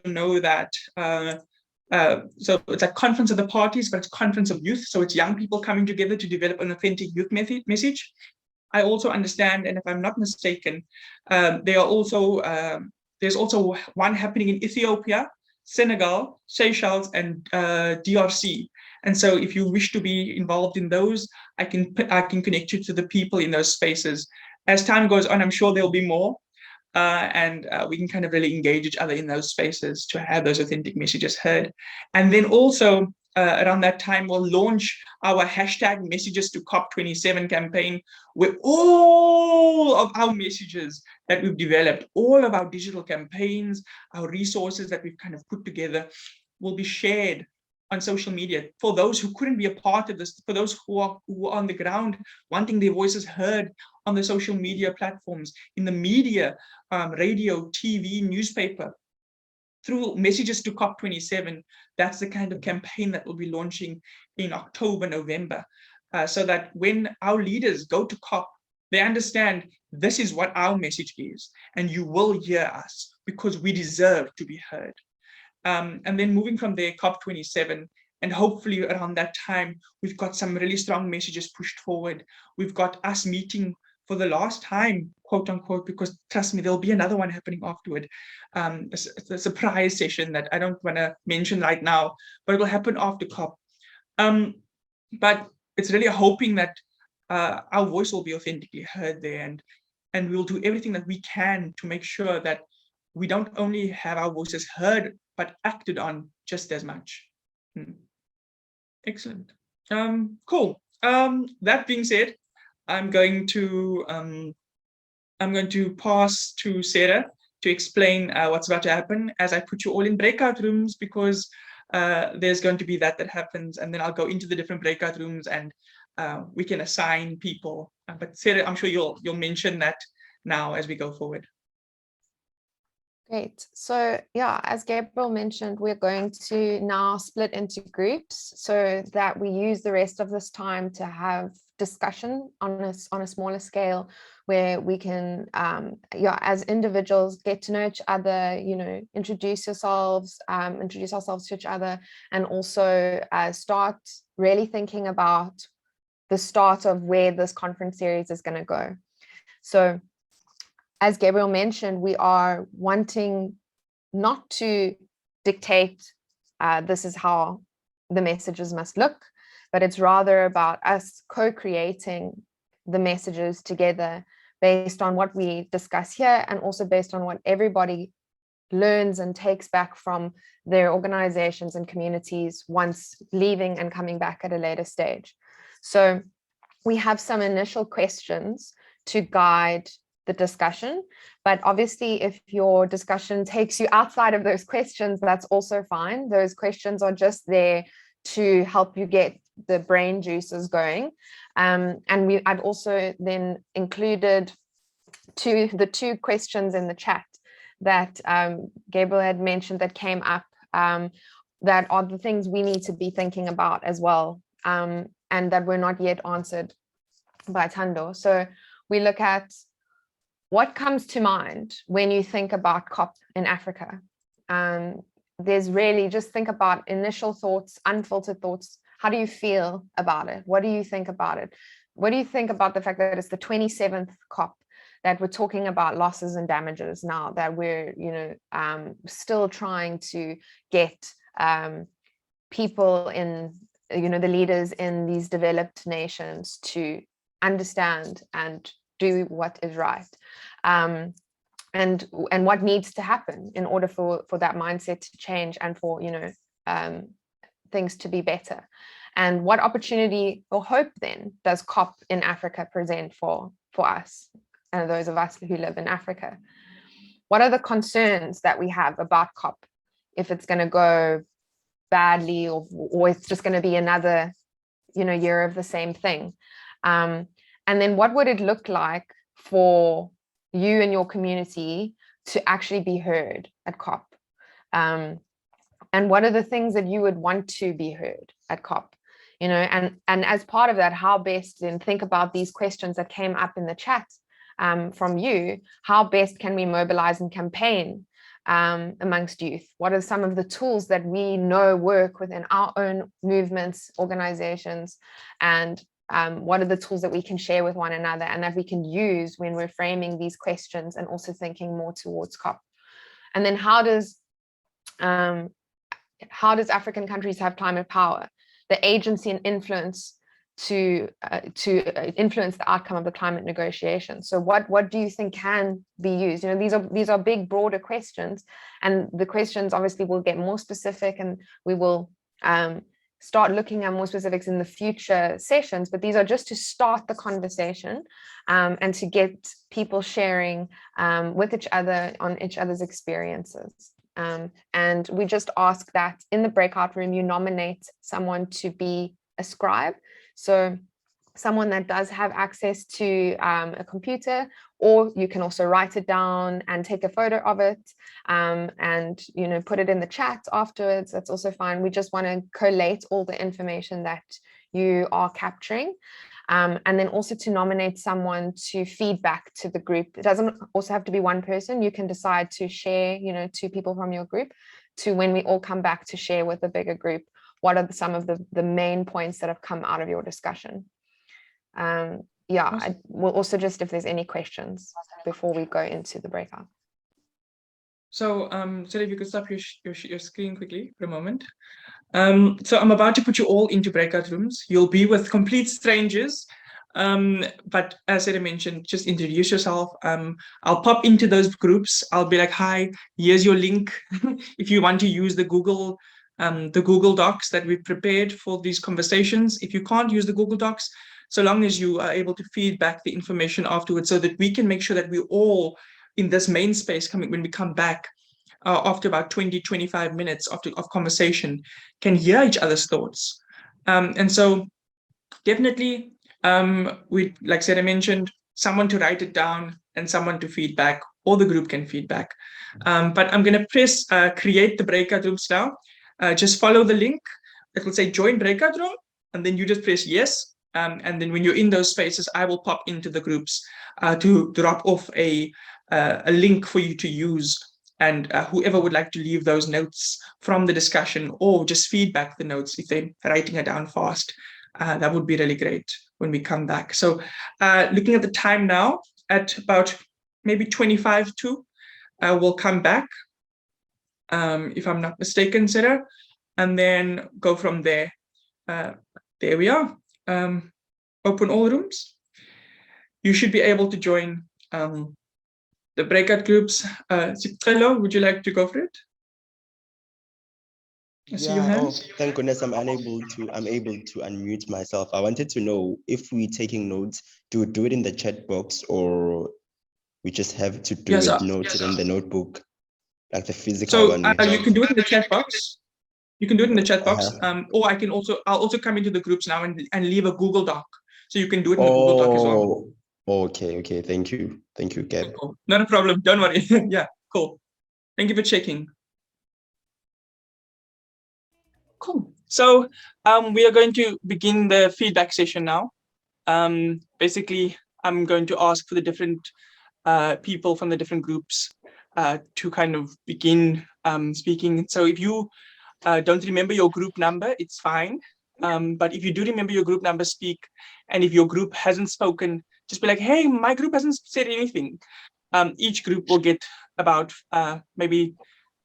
know that, so it's a conference of the parties, but it's conference of youth. So it's young people coming together to develop an authentic youth message. I also understand, and if I'm not mistaken, there's also one happening in Ethiopia. Senegal, Seychelles, and DRC. And so if you wish to be involved in those, I can connect you to the people in those spaces. As time goes on, I'm sure there'll be more. And we can kind of really engage each other in those spaces to have those authentic messages heard. And then also around that time, we'll launch our hashtag messages to COP27 campaign, where all of our messages that we've developed, all of our digital campaigns, our resources that we've kind of put together will be shared on social media for those who couldn't be a part of this, for those who are on the ground wanting their voices heard on the social media platforms, in the media, radio, TV, newspaper, through messages to COP27. That's the kind of campaign that we'll be launching in October, November, so that when our leaders go to COP, they understand this is what our message is, and you will hear us because we deserve to be heard. And then moving from there, COP27, and hopefully around that time, we've got some really strong messages pushed forward. We've got us meeting for the last time, quote unquote, because trust me, there'll be another one happening afterward. A surprise session that I don't want to mention right now, but it will happen after COP. But it's really hoping that our voice will be authentically heard there, and we'll do everything that we can to make sure that we don't only have our voices heard, but acted on just as much. Excellent. Cool. That being said, I'm going to pass to Sarah to explain what's about to happen as I put you all in breakout rooms, because there's going to be that happens, and then I'll go into the different breakout rooms and we can assign people. But Sarah, I'm sure you'll mention that now as we go forward. Great. So yeah, as Gabriel mentioned, we're going to now split into groups so that we use the rest of this time to have discussion on a smaller scale, where we can, as individuals, get to know each other, introduce ourselves to each other, and also start really thinking about the start of where this conference series is going to go. So as Gabriel mentioned, we are wanting not to dictate this is how the messages must look, but it's rather about us co-creating the messages together based on what we discuss here, and also based on what everybody learns and takes back from their organizations and communities once leaving and coming back at a later stage. So we have some initial questions to guide the discussion, but obviously if your discussion takes you outside of those questions, that's also fine. Those questions are just there to help you get the brain juices going. I'd also then included the two questions in the chat that Gabriel had mentioned that came up, that are the things we need to be thinking about as well, and that were not yet answered by Thando. So we look at what comes to mind when you think about COP in Africa. There's really, just think about initial thoughts, unfiltered thoughts. How do you feel about it? What do you think about it? What do you think about the fact that it's the 27th COP, that we're talking about losses and damages now, that we're, still trying to get people in, the leaders in these developed nations to understand and do what is right, and what needs to happen in order for that mindset to change, and for things to be better. And what opportunity or hope then does COP in Africa present for us and those of us who live in Africa? What are the concerns that we have about COP, if it's going to go badly, or it's just going to be another year of the same thing? And then what would it look like for you and your community to actually be heard at COP? And what are the things that you would want to be heard at COP? And as part of that, how best then think about these questions that came up in the chat from you. How best can we mobilize and campaign amongst youth? What are some of the tools that we know work within our own movements, organizations, and what are the tools that we can share with one another and that we can use when we're framing these questions and also thinking more towards COP? And then how does how does African countries have climate power, the agency and influence to influence the outcome of the climate negotiations. So what do you think can be used? You know, these are big, broader questions, and the questions obviously will get more specific, and we will start looking at more specifics in the future sessions, but these are just to start the conversation and to get people sharing with each other on each other's experiences. And we just ask that in the breakout room, you nominate someone to be a scribe. So someone that does have access to a computer, or you can also write it down and take a photo of it and, you know, put it in the chat afterwards. That's also fine. We just want to collate all the information that you are capturing. And then also to nominate someone to feedback to the group. It doesn't also have to be one person. You can decide to share, you know, 2 people from your group, to when we all come back to share with the bigger group, what are some of the main points that have come out of your discussion. Yeah, we'll also just, if there's any questions before we go into the breakout. So, so if you could stop your screen quickly for a moment. So I'm about to put you all into breakout rooms. You'll be with complete strangers. But as I mentioned, just introduce yourself. I'll pop into those groups. I'll be like, hi, here's your link. If you want to use the Google Docs that we've prepared for these conversations. If you can't use the Google Docs, so long as you are able to feedback the information afterwards, so that we can make sure that we all in this main space when we come back after about 20-25 minutes of conversation, can hear each other's thoughts. And so definitely we, like Sarah mentioned, someone to write it down and someone to feedback, or the group can feedback. But I'm going to press create the breakout rooms now. Just follow the link. It will say join breakout room, and then you just press yes. And then when you're in those spaces, I will pop into the groups to drop off a link for you to use. And whoever would like to leave those notes from the discussion, or just feedback the notes if they're writing it down fast, that would be really great when we come back. So looking at the time now, at about maybe 25 to, we'll come back, if I'm not mistaken, Sarah, and then go from there. There we are. Open all rooms. You should be able to join the breakout groups. Sicelo, would you like to go for it? I see your hands. Oh, thank goodness I'm able to unmute myself. I wanted to know if we're taking notes, do we do it in the chat box, or we just have to do it noted in the notebook, like the physical one? So you can do it in the chat box. You can do it in the chat box, or I'll also come into the groups now and leave a Google Doc, so you can do it in the Google Doc as well. Okay, thank you, Gab. Cool. Not a problem, don't worry. Yeah, cool. Thank you for checking. Cool. So we are going to begin the feedback session now. Basically, I'm going to ask for the different people from the different groups to kind of begin speaking. So if you don't remember your group number, it's fine. But if you do remember your group number, speak. And if your group hasn't spoken, just be like, hey, my group hasn't said anything. Each group will get about maybe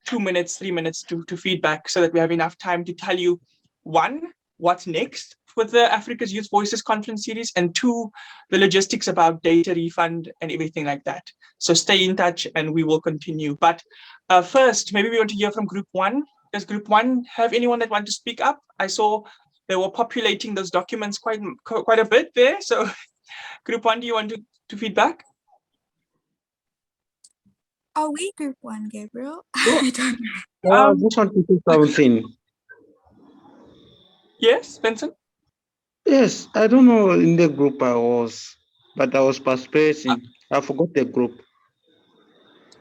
2 minutes, 3 minutes to feedback, so that we have enough time to tell you, 1, what's next with the Africa's Youth Voices Conference series, and 2, the logistics about data refund and everything like that. So stay in touch and we will continue. But first, maybe we want to hear from group 1. Does group 1 have anyone that want to speak up? I saw they were populating those documents quite a bit there. So group 1, do you want to feedback? Are we group 1, Gabriel? Sure. I don't know. I just want to say something. Yes, Benson? Yes, I don't know in the group I was, but I was participating. I forgot the group.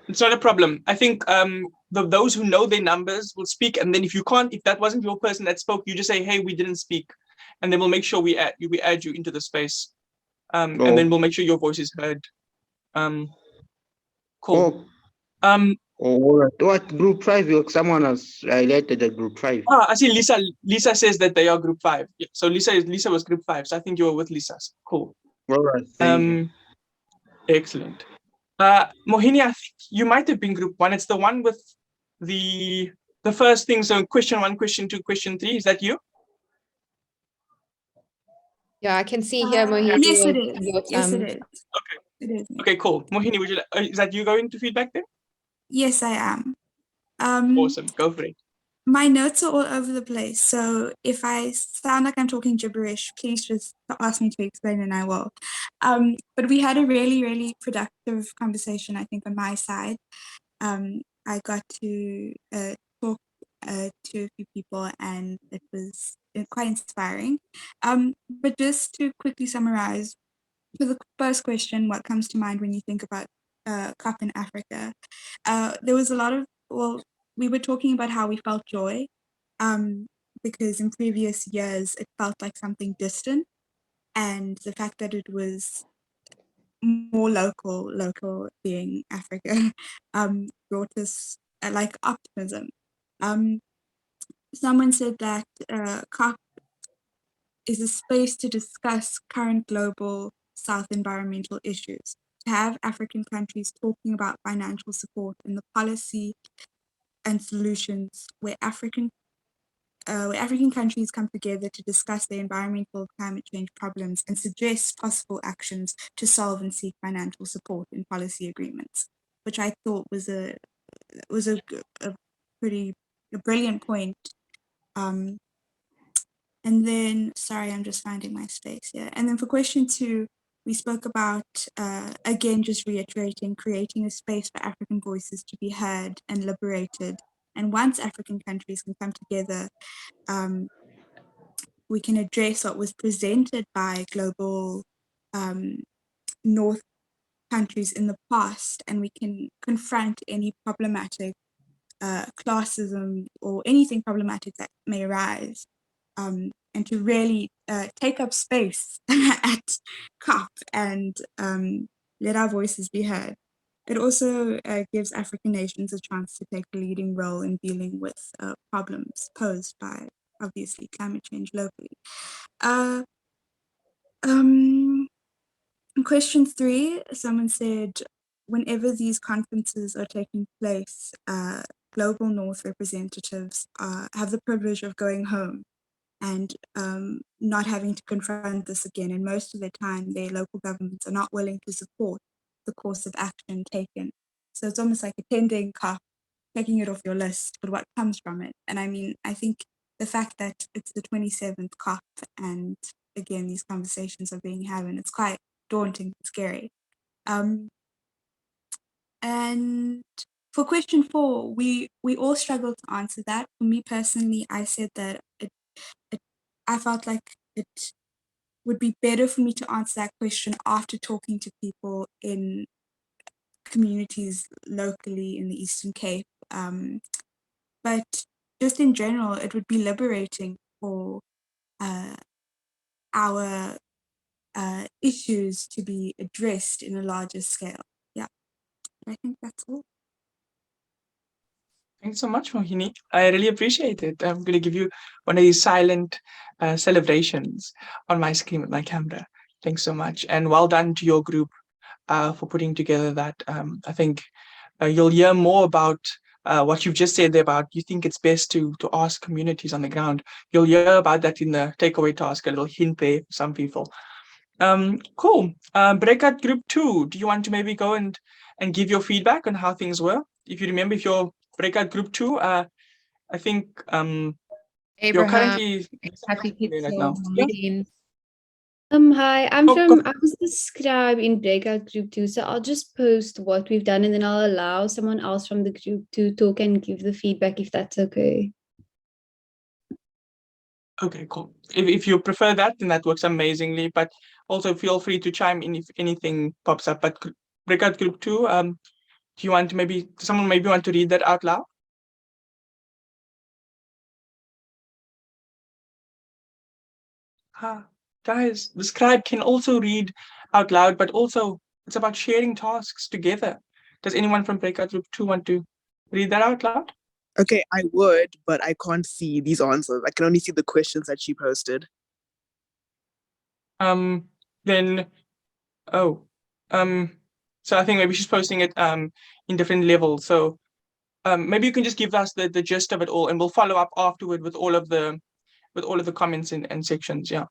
It's not a problem. I think those who know their numbers will speak, and then if that wasn't your person that spoke, you just say, hey, we didn't speak, and then we'll make sure we add you into the space, and then we'll make sure your voice is heard. Cool. What group 5? Someone has highlighted the group 5. I see Lisa says that they are group 5. Yeah, so Lisa was group 5, so I think you were with Lisa. Cool. All right, thank you. Excellent. Mohini, I think you might have been group 1. It's the one with the the first thing, so question 1, question 2, question 3, is that you? Yeah, I can see here, Mohini. Yes, it is. Yes, it is. Okay. It is. Okay, cool. Mohini, would you, is that you going to feedback then? Yes, I am. Awesome, go for it. My notes are all over the place, so if I sound like I'm talking gibberish, please just ask me to explain and I will. But we had a really, really productive conversation, I think, on my side. I got to talk to a few people and it was quite inspiring. But just to quickly summarize, for the first question, what comes to mind when you think about COP in Africa? There was a lot of, well, we were talking about how we felt joy, because in previous years it felt like something distant, and the fact that it was more local being Africa, brought us like optimism. Someone said that COP is a space to discuss current global South environmental issues, to have African countries talking about financial support and the policy and solutions where African countries come together to discuss their environmental climate change problems and suggest possible actions to solve and seek financial support in policy agreements, which I thought was a brilliant point. And then, sorry, I'm just finding my space here. And then for question 2, we spoke about, again, just reiterating, creating a space for African voices to be heard and liberated. And once African countries can come together, we can address what was presented by global North countries in the past, and we can confront any problematic classism or anything problematic that may arise, and to really take up space at COP and let our voices be heard. It also gives African nations a chance to take a leading role in dealing with problems posed by, obviously, climate change locally. Question 3, someone said, whenever these conferences are taking place, Global North representatives have the privilege of going home and not having to confront this again. And most of the time, their local governments are not willing to support the course of action taken. So it's almost like attending COP, taking it off your list, but what comes from it? And I mean, I think the fact that it's the 27th COP and again, these conversations are being had, and it's quite daunting and scary. And for question 4, we all struggle to answer that. For me personally, I said that I felt like it would be better for me to answer that question after talking to people in communities locally in the Eastern Cape. But just in general, it would be liberating for our issues to be addressed in a larger scale. Yeah, I think that's all. Thanks so much, Mohini. I really appreciate it. I'm going to give you one of these silent celebrations on my screen with my camera. Thanks so much. And well done to your group for putting together that. I think you'll hear more about what you've just said about you think it's best to ask communities on the ground. You'll hear about that in the takeaway task, a little hint there for some people. Cool. Breakout Group 2, do you want to maybe go and give your feedback on how things were? If you remember, if you're Breakout Group 2, I think you're currently happy right now. Hi, I was the scribe in Breakout Group 2, so I'll just post what we've done and then I'll allow someone else from the group to talk and give the feedback if that's okay. Okay, cool. If you prefer that, then that works amazingly, but also feel free to chime in if anything pops up. But Breakout Group 2, do you want to someone want to read that out loud? Guys, the scribe can also read out loud, but also it's about sharing tasks together. Does anyone from Breakout Group 2 want to read that out loud? Okay, I would, but I can't see these answers. I can only see the questions that she posted. So I think maybe she's posting it in different levels. So maybe you can just give us the gist of it all, and we'll follow up afterward with all of the comments and sections. Yeah.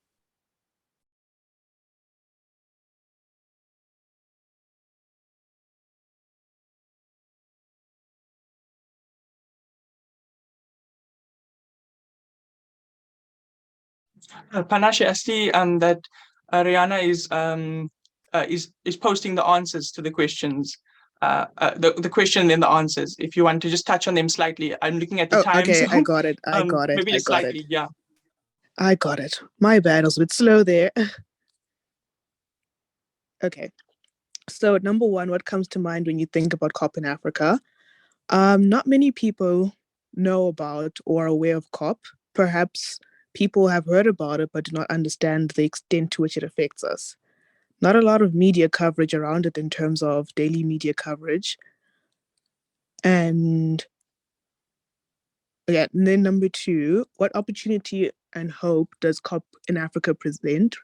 Panache, I see that Rihanna is posting the answers to the questions, the question and the answers. If you want to just touch on them slightly, I'm looking at the time. Okay, so, I got it. I got it. maybe I just got slightly, it. yeah. I got it. My bad. I was a bit slow there. Okay. So number one, what comes to mind when you think about COP in Africa? Not many people know about or are aware of COP. Perhaps people have heard about it but do not understand the extent to which it affects us. Not a lot of media coverage around it in terms of daily media coverage. And yeah, and then number two, what opportunity and hope does COP in Africa present?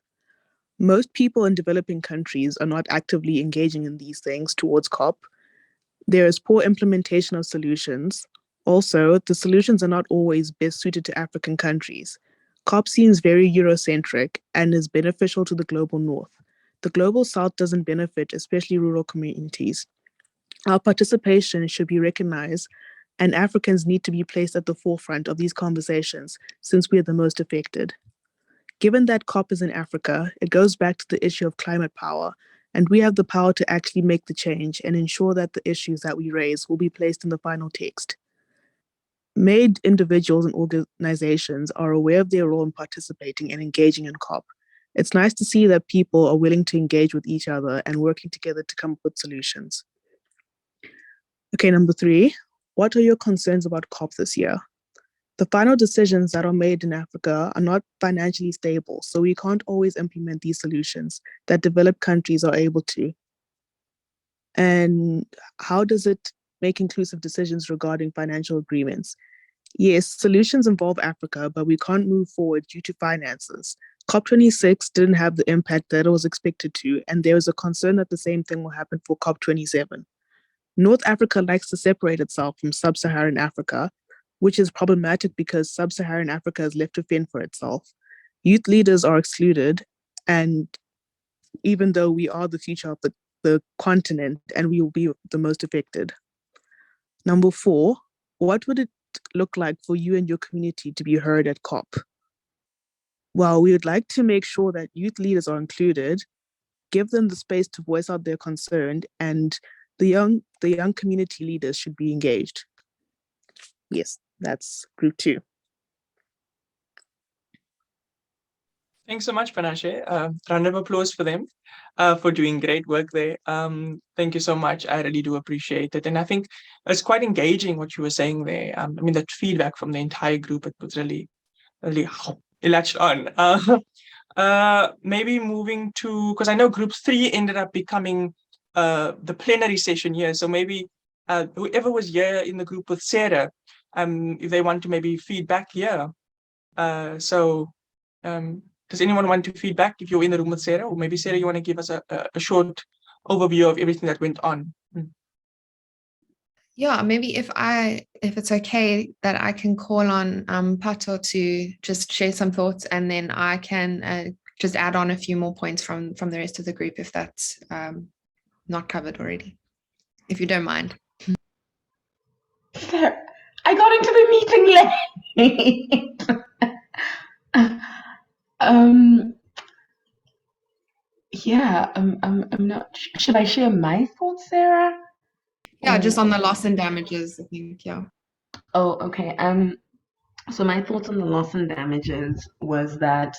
Most people in developing countries are not actively engaging in these things towards COP. There is poor implementation of solutions. Also, the solutions are not always best suited to African countries. COP seems very Eurocentric and is beneficial to the global north. The global south doesn't benefit, especially rural communities. Our participation should be recognized, and Africans need to be placed at the forefront of these conversations since we are the most affected. Given that COP is in Africa, it goes back to the issue of climate power, and we have the power to actually make the change and ensure that the issues that we raise will be placed in the final text. Made individuals and organizations are aware of their role in participating and engaging in COP. It's nice to see that people are willing to engage with each other and working together to come up with solutions. Okay, number three, what are your concerns about COP this year? The final decisions that are made in Africa are not financially stable, so we can't always implement these solutions that developed countries are able to. And how does it make inclusive decisions regarding financial agreements? Yes, solutions involve Africa, but we can't move forward due to finances. COP26 didn't have the impact that it was expected to, and there is a concern that the same thing will happen for COP27. North Africa likes to separate itself from sub-Saharan Africa, which is problematic because sub-Saharan Africa is left to fend for itself. Youth leaders are excluded, and even though we are the future of the continent and we will be the most affected. Number four, what would it look like for you and your community to be heard at COP? Well, we would like to make sure that youth leaders are included, give them the space to voice out their concern, and the young community leaders should be engaged. Yes, that's group two. Thanks so much, Panache. Round of applause for them for doing great work there. Thank you so much. I really do appreciate it. And I think it's quite engaging what you were saying there. I mean, that feedback from the entire group, it was really it latched on. Maybe moving to, because I know group 3 ended up becoming the plenary session here. So maybe whoever was here in the group with Sarah, if they want to maybe feedback here. Does anyone want to feedback if you're in the room with Sarah? Or maybe Sarah, you want to give us a short overview of everything that went on? Yeah, maybe if it's okay that I can call on Pato to just share some thoughts, and then I can just add on a few more points from the rest of the group if that's not covered already, if you don't mind. Sir, I got into the meeting late. Yeah, I'm not. Should I share my thoughts, Sarah? Yeah, just on the loss and damages, I think. Yeah. Oh, okay. So my thoughts on the loss and damages was that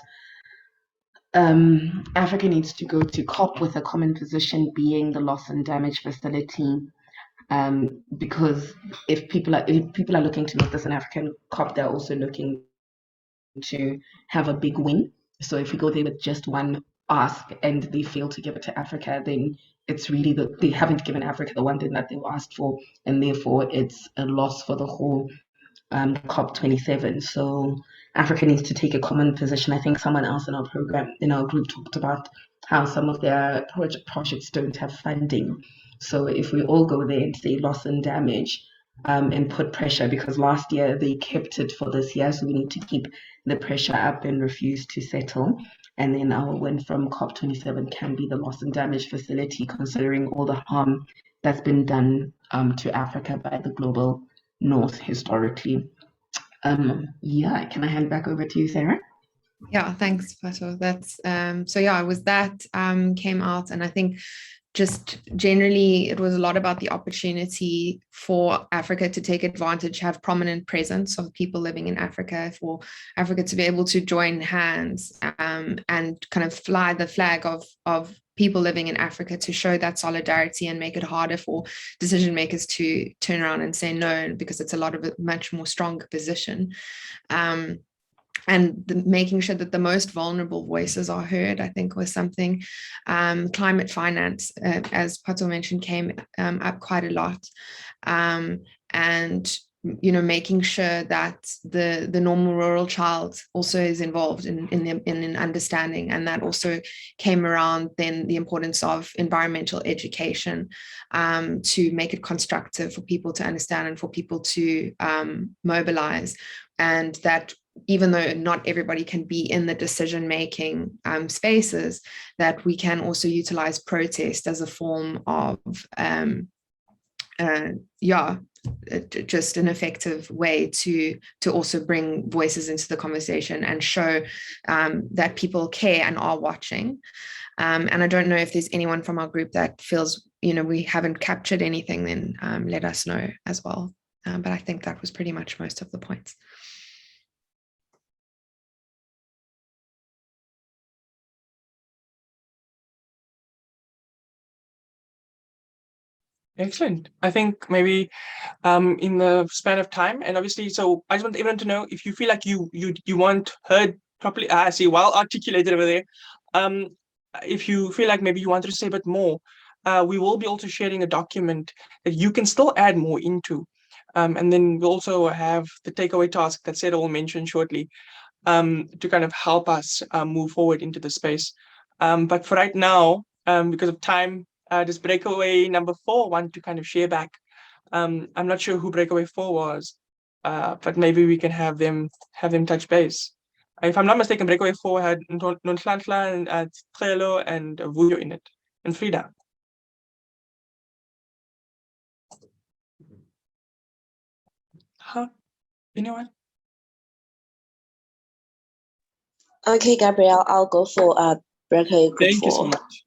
Africa needs to go to COP with a common position being the loss and damage facility. Because if people are looking to make this an African COP, they're also looking to have a big win. So if we go there with just one ask and they fail to give it to Africa, then it's really they haven't given Africa the one thing that they were asked for, and therefore it's a loss for the whole COP27. So Africa needs to take a common position. I think someone else in our group talked about how some of their projects don't have funding. So if we all go there and say loss and damage, and put pressure, because last year they kept it for this year, so we need to keep the pressure up and refuse to settle. And then our win from COP27 can be the loss and damage facility, considering all the harm that's been done to Africa by the global north historically. Yeah, can I hand back over to you, Sarah? Yeah, thanks, Fatou. That's so yeah, it was that came out, and I think just generally it was a lot about the opportunity for Africa to take advantage, have prominent presence of people living in Africa, for Africa to be able to join hands and kind of fly the flag of people living in Africa, to show that solidarity and make it harder for decision makers to turn around and say no, because it's a lot of a much more stronger position. And making sure that the most vulnerable voices are heard, I think, was something. Climate finance, as Pato mentioned, came up quite a lot. And making sure that the normal rural child also is involved in understanding, and that also came around then the importance of environmental education, to make it constructive for people to understand and for people to mobilize, and that even though not everybody can be in the decision-making spaces, that we can also utilize protest as a form of just an effective way to also bring voices into the conversation and show that people care and are watching. And I don't know if there's anyone from our group that feels we haven't captured anything, then let us know as well. But I think that was pretty much most of the points. Excellent. I think maybe in the span of time, and obviously, so I just want everyone to know, if you feel like you weren't heard properly, I see, well articulated over there. If you feel like maybe you wanted to say a bit more, we will be also sharing a document that you can still add more into. And then we'll also have the takeaway task that Sarah will mention shortly, to kind of help us move forward into the space. But for right now, because of time, does breakaway number 4 want to kind of share back? I'm not sure who breakaway 4 was, but maybe we can have them touch base. If I'm not mistaken, breakaway 4 had Nonhlanhla and Trello and Vuyo in it, and Frida. Huh? Anyone? Okay, Gabriel, I'll go for breakaway group 4. Thank you so much.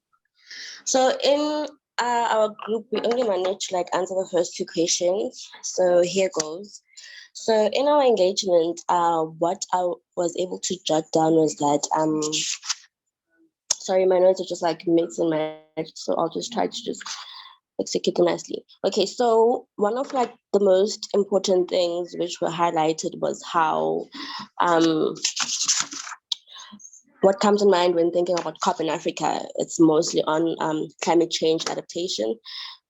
So in our group, we only managed to answer the first 2 questions. So here goes. So in our engagement, what I was able to jot down was that, sorry, my notes are just mixed in my head, so I'll just try to just execute them nicely. Okay, so one of the most important things which were highlighted was how what comes in mind when thinking about COP in Africa, it's mostly on climate change adaptation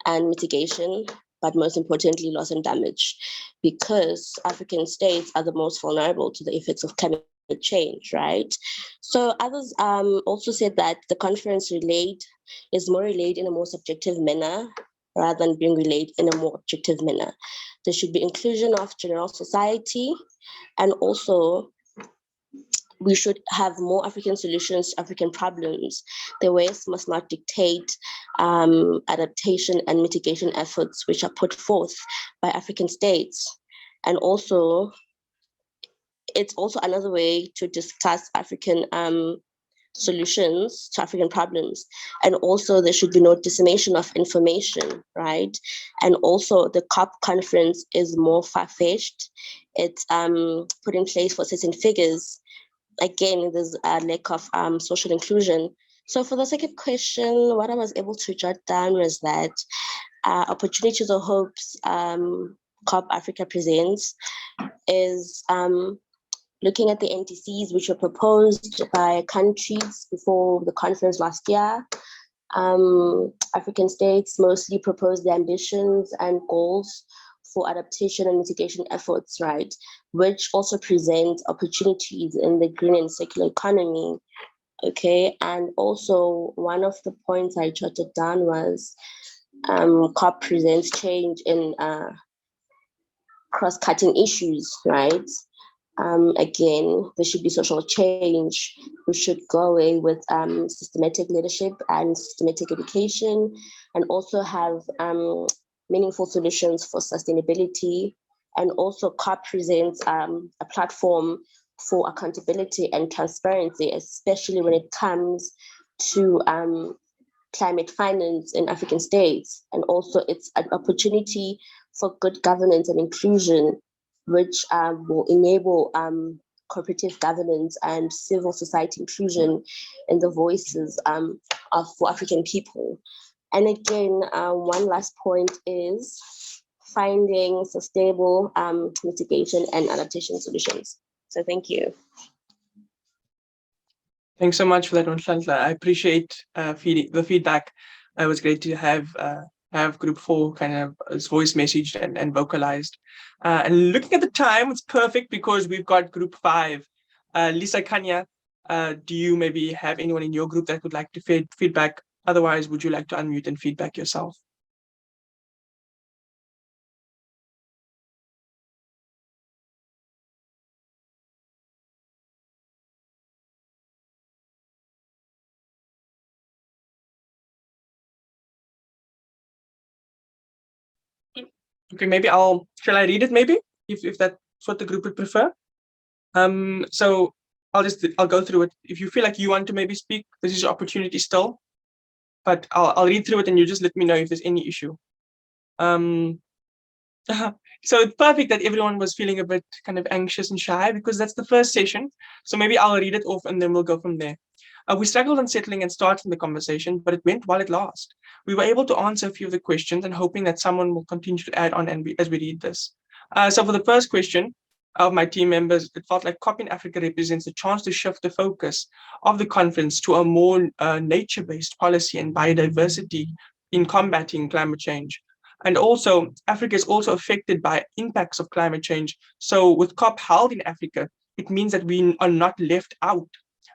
and mitigation, but most importantly, loss and damage, because African states are the most vulnerable to the effects of climate change, right? So others also said that the conference is more relayed in a more subjective manner rather than being relayed in a more objective manner. There should be inclusion of general society, and also we should have more African solutions to African problems. The West must not dictate adaptation and mitigation efforts which are put forth by African states. And also, it's also another way to discuss African solutions to African problems. And also there should be no dissemination of information, right? And also the COP conference is more far-fetched. It's put in place for certain figures. Again, there's a lack of social inclusion. So for the second question, what I was able to jot down was that opportunities or hopes COP Africa presents is looking at the NDCs which were proposed by countries before the conference last year. African states mostly proposed the ambitions and goals for adaptation and mitigation efforts, right? Which also present opportunities in the green and circular economy, okay? And also one of the points I jotted down was COP presents change in cross-cutting issues, right? Again, there should be social change. We should go away with systematic leadership and systematic education, and also have meaningful solutions for sustainability. And also COP presents a platform for accountability and transparency, especially when it comes to climate finance in African states. And also it's an opportunity for good governance and inclusion, which will enable cooperative governance and civil society inclusion in the voices for African people. And again, one last point is finding sustainable mitigation and adaptation solutions. So thank you. Thanks so much for that, Untitled. I appreciate the feedback. It was great to have Group 4 kind of voice messaged and vocalized. And looking at the time, it's perfect because we've got Group 5. Lisa, Kanya, do you maybe have anyone in your group that would like to feedback? Otherwise, would you like to unmute and feedback yourself? Okay, maybe shall I read it maybe, if that's what the group would prefer? So I'll go through it. If you feel like you want to maybe speak, this is your opportunity still, but I'll read through it and you just let me know if there's any issue. So it's perfect that everyone was feeling a bit kind of anxious and shy because that's the first session. So maybe I'll read it off and then we'll go from there. We struggled on settling and starting the conversation, but it went while it lasted. We were able to answer a few of the questions and hoping that someone will continue to add on as we read this. So for the first question of my team members, it felt like COP in Africa represents a chance to shift the focus of the conference to a more nature-based policy and biodiversity in combating climate change. And also, Africa is also affected by impacts of climate change. So with COP held in Africa, it means that we are not left out.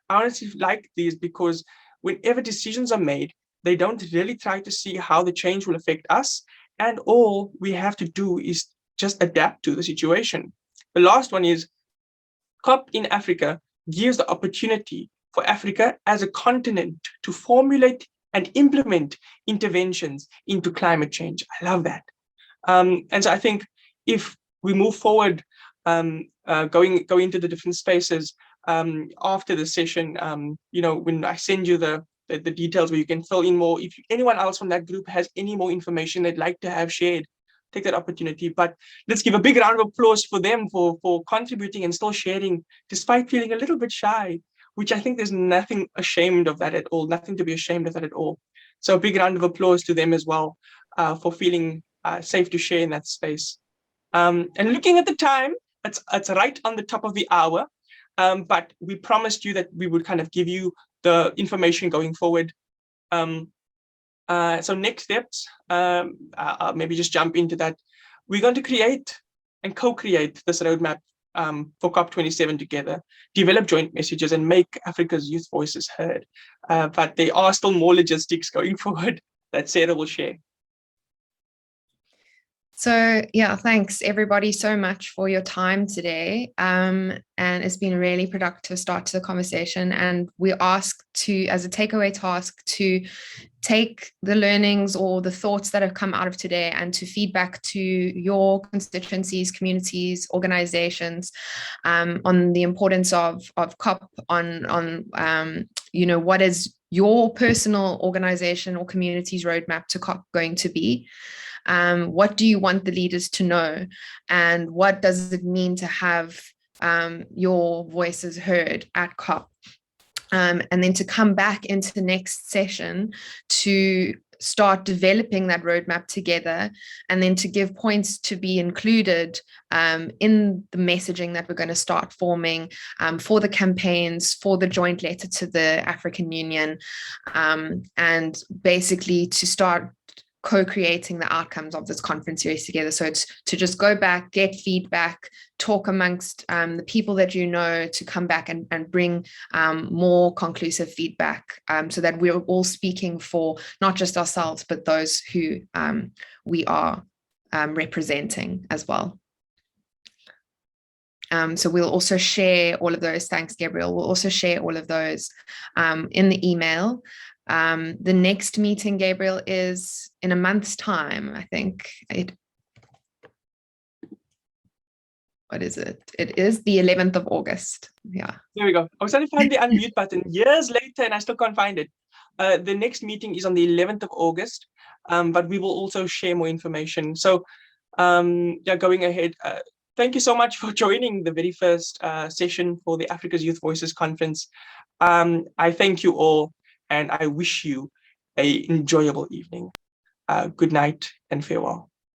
I honestly like these because whenever decisions are made, they don't really try to see how the change will affect us. And all we have to do is just adapt to the situation. The last one is COP in Africa gives the opportunity for Africa as a continent to formulate and implement interventions into climate change. I love that. And so I think if we move forward, going into the different spaces after the session, when I send you the details where you can fill in more, if anyone else from that group has any more information they'd like to have shared, take that opportunity. But let's give a big round of applause for them for contributing and still sharing despite feeling a little bit shy, which I think there's nothing ashamed of that at all, nothing to be ashamed of that at all. So a big round of applause to them as well for feeling safe to share in that space. And looking at the time, it's right on the top of the hour, but we promised you that we would kind of give you the information going forward. So next steps, I'll maybe just jump into that. We're going to create and co-create this roadmap for COP27 together, develop joint messages and make Africa's youth voices heard. But there are still more logistics going forward that Sarah will share. So yeah, thanks everybody so much for your time today. And it's been a really productive start to the conversation. And we ask to, as a takeaway task, to take the learnings or the thoughts that have come out of today and to feedback to your constituencies, communities, organizations on the importance of COP, on what is your personal organization or community's roadmap to COP going to be. What do you want the leaders to know? And what does it mean to have your voices heard at COP? And then to come back into the next session to start developing that roadmap together, and then to give points to be included in the messaging that we're going to start forming for the campaigns, for the joint letter to the African Union, and basically to start co-creating the outcomes of this conference series together. So it's to just go back, get feedback, talk amongst the people that you know, to come back and bring more conclusive feedback so that we're all speaking for not just ourselves, but those who we are representing as well. So we'll also share all of those. Thanks, Gabriel. We'll also share all of those in the email. The next meeting, Gabriel, is in a month's time, I think. What is it? It is the 11th of August. Yeah. There we go. I was trying to find the unmute button years later and I still can't find it. The next meeting is on the 11th of August, but we will also share more information. So yeah, going ahead, thank you so much for joining the very first session for the Africa's Youth Voices Conference. I thank you all and I wish you an enjoyable evening. Good night and farewell.